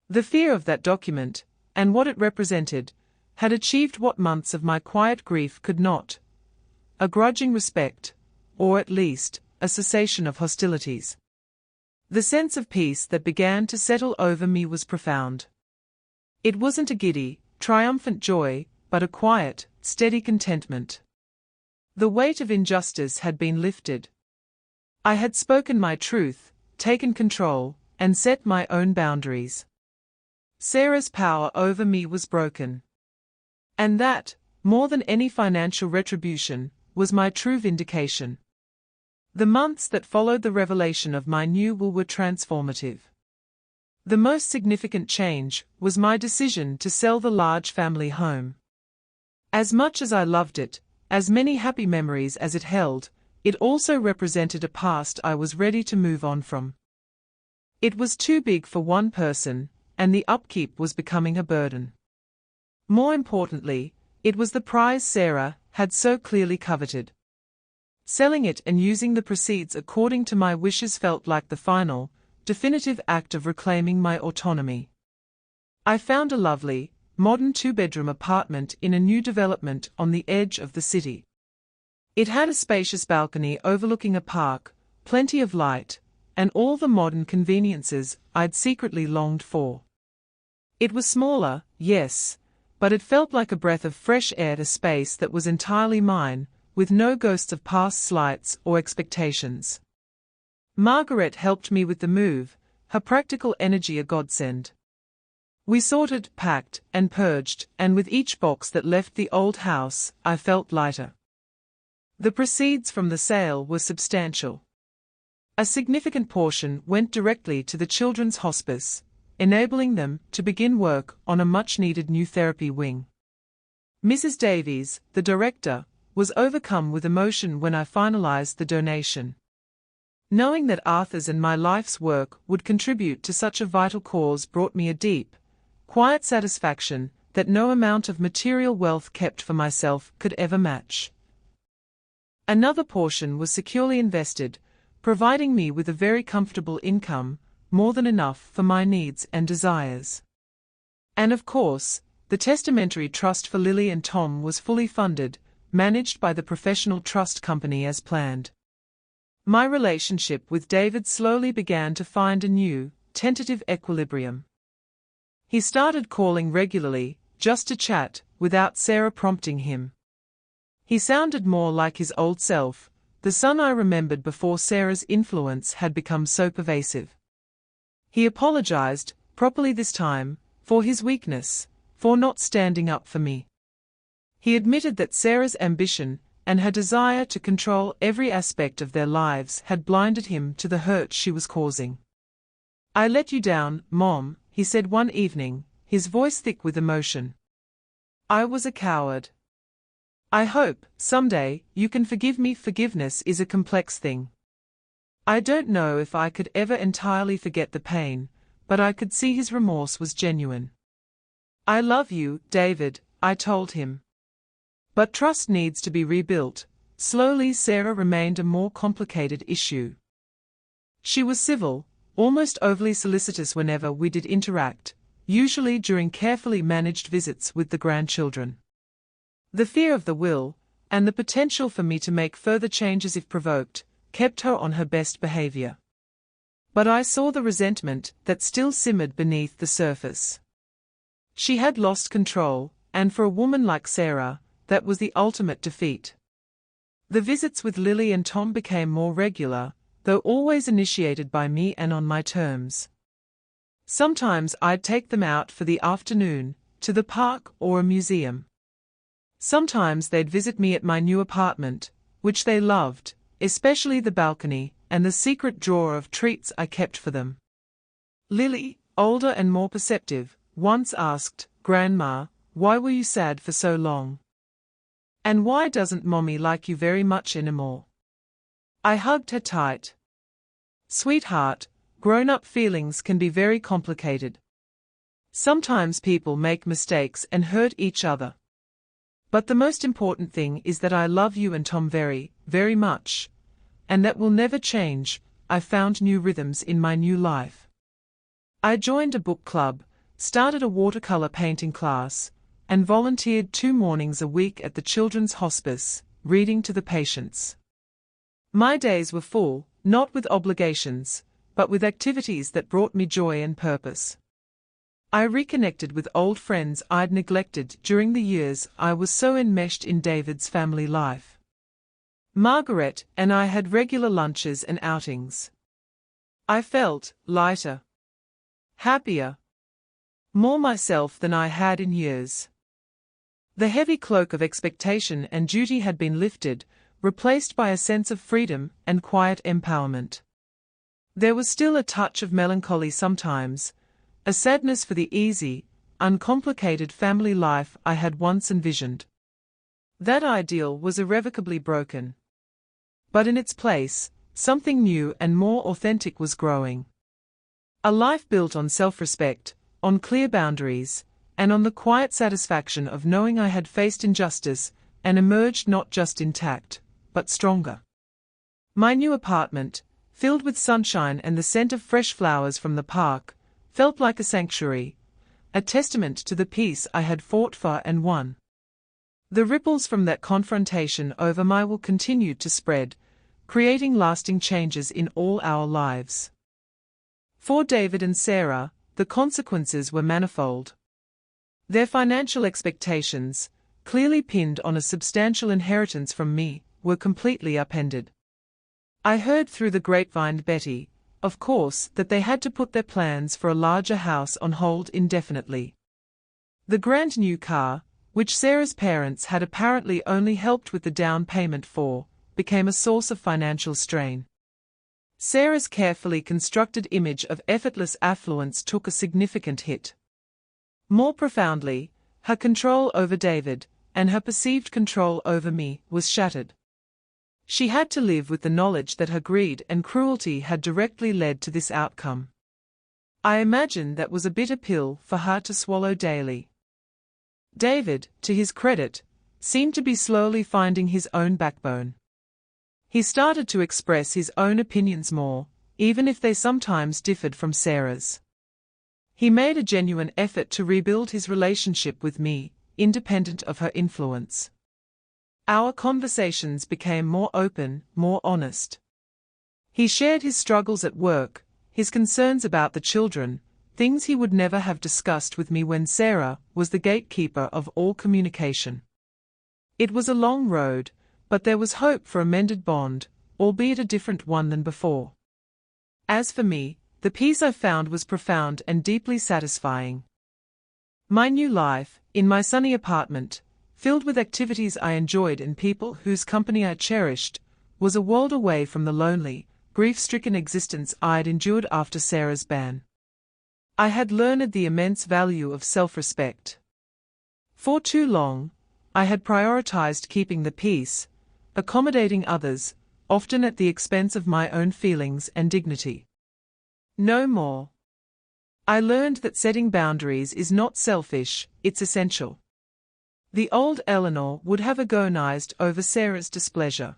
The fear of that document, and what it represented, had achieved what months of my quiet grief could not: a grudging respect, or at least, a cessation of hostilities. The sense of peace that began to settle over me was profound. It wasn't a giddy, triumphant joy, but a quiet, steady contentment. The weight of injustice had been lifted. I had spoken my truth, taken control, and set my own boundaries. Sarah's power over me was broken. And that, more than any financial retribution, was my true vindication. The months that followed the revelation of my new will were transformative. The most significant change was my decision to sell the large family home. As much as I loved it, as many happy memories as it held, it also represented a past I was ready to move on from. It was too big for one person, and the upkeep was becoming a burden. More importantly, it was the prize Sarah had so clearly coveted. Selling it and using the proceeds according to my wishes felt like the final, definitive act of reclaiming my autonomy. I found a lovely, modern two-bedroom apartment in a new development on the edge of the city. It had a spacious balcony overlooking a park, plenty of light, and all the modern conveniences I'd secretly longed for. It was smaller, yes, but it felt like a breath of fresh air to space that was entirely mine, with no ghosts of past slights or expectations. Margaret helped me with the move, her practical energy a godsend. We sorted, packed, and purged, and with each box that left the old house, I felt lighter. The proceeds from the sale were substantial. A significant portion went directly to the Children's Hospice, enabling them to begin work on a much-needed new therapy wing. Mrs. Davies, the director, was overcome with emotion when I finalized the donation. Knowing that Arthur's and my life's work would contribute to such a vital cause brought me a deep, quiet satisfaction that no amount of material wealth kept for myself could ever match. Another portion was securely invested, providing me with a very comfortable income, more than enough for my needs and desires. And of course, the testamentary trust for Lily and Tom was fully funded, managed by the professional trust company as planned. My relationship with David slowly began to find a new, tentative equilibrium. He started calling regularly, just to chat, without Sarah prompting him. He sounded more like his old self, the son I remembered before Sarah's influence had become so pervasive. He apologized, properly this time, for his weakness, for not standing up for me. He admitted that Sarah's ambition and her desire to control every aspect of their lives had blinded him to the hurt she was causing. "I let you down, Mom," he said one evening, his voice thick with emotion. "I was a coward. I hope, someday, you can forgive me." Forgiveness is a complex thing. I don't know if I could ever entirely forget the pain, but I could see his remorse was genuine. "I love you, David," I told him. "But trust needs to be rebuilt." Slowly, Sarah remained a more complicated issue. She was civil, almost overly solicitous whenever we did interact, usually during carefully managed visits with the grandchildren. The fear of the will, and the potential for me to make further changes if provoked, kept her on her best behavior. But I saw the resentment that still simmered beneath the surface. She had lost control, and for a woman like Sarah, that was the ultimate defeat. The visits with Lily and Tom became more regular, though always initiated by me and on my terms. Sometimes I'd take them out for the afternoon, to the park or a museum. Sometimes they'd visit me at my new apartment, which they loved, especially the balcony and the secret drawer of treats I kept for them. Lily, older and more perceptive, once asked, "Grandma, why were you sad for so long? And why doesn't Mommy like you very much anymore?" I hugged her tight. "Sweetheart, grown-up feelings can be very complicated. Sometimes people make mistakes and hurt each other. But the most important thing is that I love you and Tom very, very much. And that will never change." I found new rhythms in my new life. I joined a book club, started a watercolor painting class, and volunteered 2 mornings a week at the Children's Hospice, reading to the patients. My days were full, not with obligations, but with activities that brought me joy and purpose. I reconnected with old friends I'd neglected during the years I was so enmeshed in David's family life. Margaret and I had regular lunches and outings. I felt lighter, happier, more myself than I had in years. The heavy cloak of expectation and duty had been lifted, replaced by a sense of freedom and quiet empowerment. There was still a touch of melancholy sometimes, a sadness for the easy, uncomplicated family life I had once envisioned. That ideal was irrevocably broken. But in its place, something new and more authentic was growing. A life built on self-respect, on clear boundaries, and on the quiet satisfaction of knowing I had faced injustice and emerged not just intact, but stronger. My new apartment, filled with sunshine and the scent of fresh flowers from the park, felt like a sanctuary, a testament to the peace I had fought for and won. The ripples from that confrontation over my will continued to spread, creating lasting changes in all our lives. For David and Sarah, the consequences were manifold. Their financial expectations, clearly pinned on a substantial inheritance from me, were completely upended. I heard through the grapevine, Betty, of course, that they had to put their plans for a larger house on hold indefinitely. The grand new car, which Sarah's parents had apparently only helped with the down payment for, became a source of financial strain. Sarah's carefully constructed image of effortless affluence took a significant hit. More profoundly, her control over David, and her perceived control over me, was shattered. She had to live with the knowledge that her greed and cruelty had directly led to this outcome. I imagine that was a bitter pill for her to swallow daily. David, to his credit, seemed to be slowly finding his own backbone. He started to express his own opinions more, even if they sometimes differed from Sarah's. He made a genuine effort to rebuild his relationship with me, independent of her influence. Our conversations became more open, more honest. He shared his struggles at work, his concerns about the children, things he would never have discussed with me when Sarah was the gatekeeper of all communication. It was a long road, but there was hope for a mended bond, albeit a different one than before. As for me, the peace I found was profound and deeply satisfying. My new life, in my sunny apartment, filled with activities I enjoyed and people whose company I cherished, was a world away from the lonely, grief-stricken existence I had endured after Sarah's ban. I had learned the immense value of self-respect. For too long, I had prioritized keeping the peace, accommodating others, often at the expense of my own feelings and dignity. No more. I learned that setting boundaries is not selfish, it's essential. The old Eleanor would have agonized over Sarah's displeasure.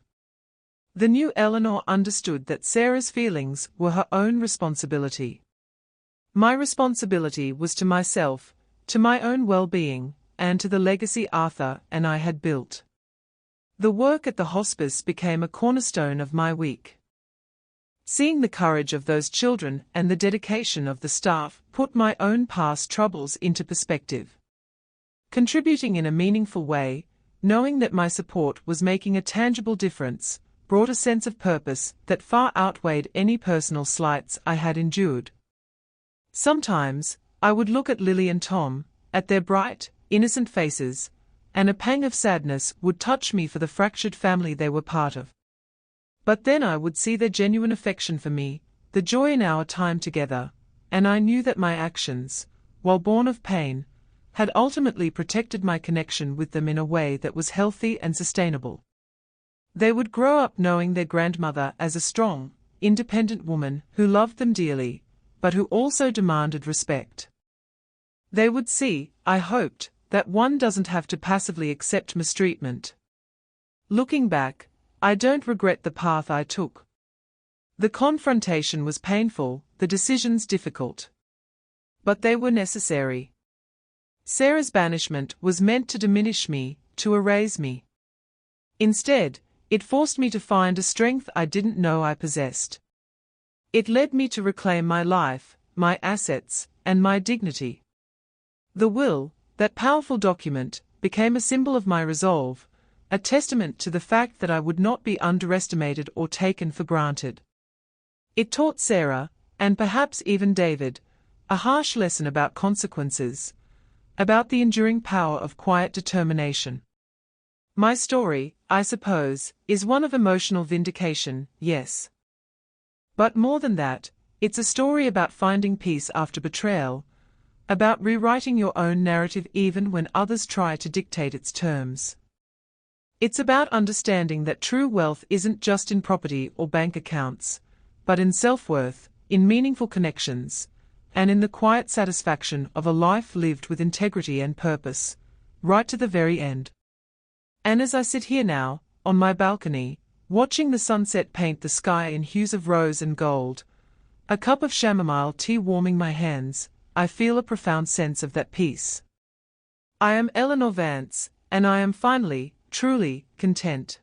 The new Eleanor understood that Sarah's feelings were her own responsibility. My responsibility was to myself, to my own well-being, and to the legacy Arthur and I had built. The work at the hospice became a cornerstone of my week. Seeing the courage of those children and the dedication of the staff put my own past troubles into perspective. Contributing in a meaningful way, knowing that my support was making a tangible difference, brought a sense of purpose that far outweighed any personal slights I had endured. Sometimes, I would look at Lily and Tom, at their bright, innocent faces, and a pang of sadness would touch me for the fractured family they were part of. But then I would see their genuine affection for me, the joy in our time together, and I knew that my actions, while born of pain, had ultimately protected my connection with them in a way that was healthy and sustainable. They would grow up knowing their grandmother as a strong, independent woman who loved them dearly, but who also demanded respect. They would see, I hoped, that one doesn't have to passively accept mistreatment. Looking back, I don't regret the path I took. The confrontation was painful, the decisions difficult. But they were necessary. Sarah's banishment was meant to diminish me, to erase me. Instead, it forced me to find a strength I didn't know I possessed. It led me to reclaim my life, my assets, and my dignity. The will, that powerful document, became a symbol of my resolve, a testament to the fact that I would not be underestimated or taken for granted. It taught Sarah, and perhaps even David, a harsh lesson about consequences, about the enduring power of quiet determination. My story, I suppose, is one of emotional vindication, yes. But more than that, it's a story about finding peace after betrayal, about rewriting your own narrative even when others try to dictate its terms. It's about understanding that true wealth isn't just in property or bank accounts, but in self-worth, in meaningful connections, and in the quiet satisfaction of a life lived with integrity and purpose, right to the very end. And as I sit here now, on my balcony, watching the sunset paint the sky in hues of rose and gold, a cup of chamomile tea warming my hands, I feel a profound sense of that peace. I am Eleanor Vance, and I am finally, truly, content.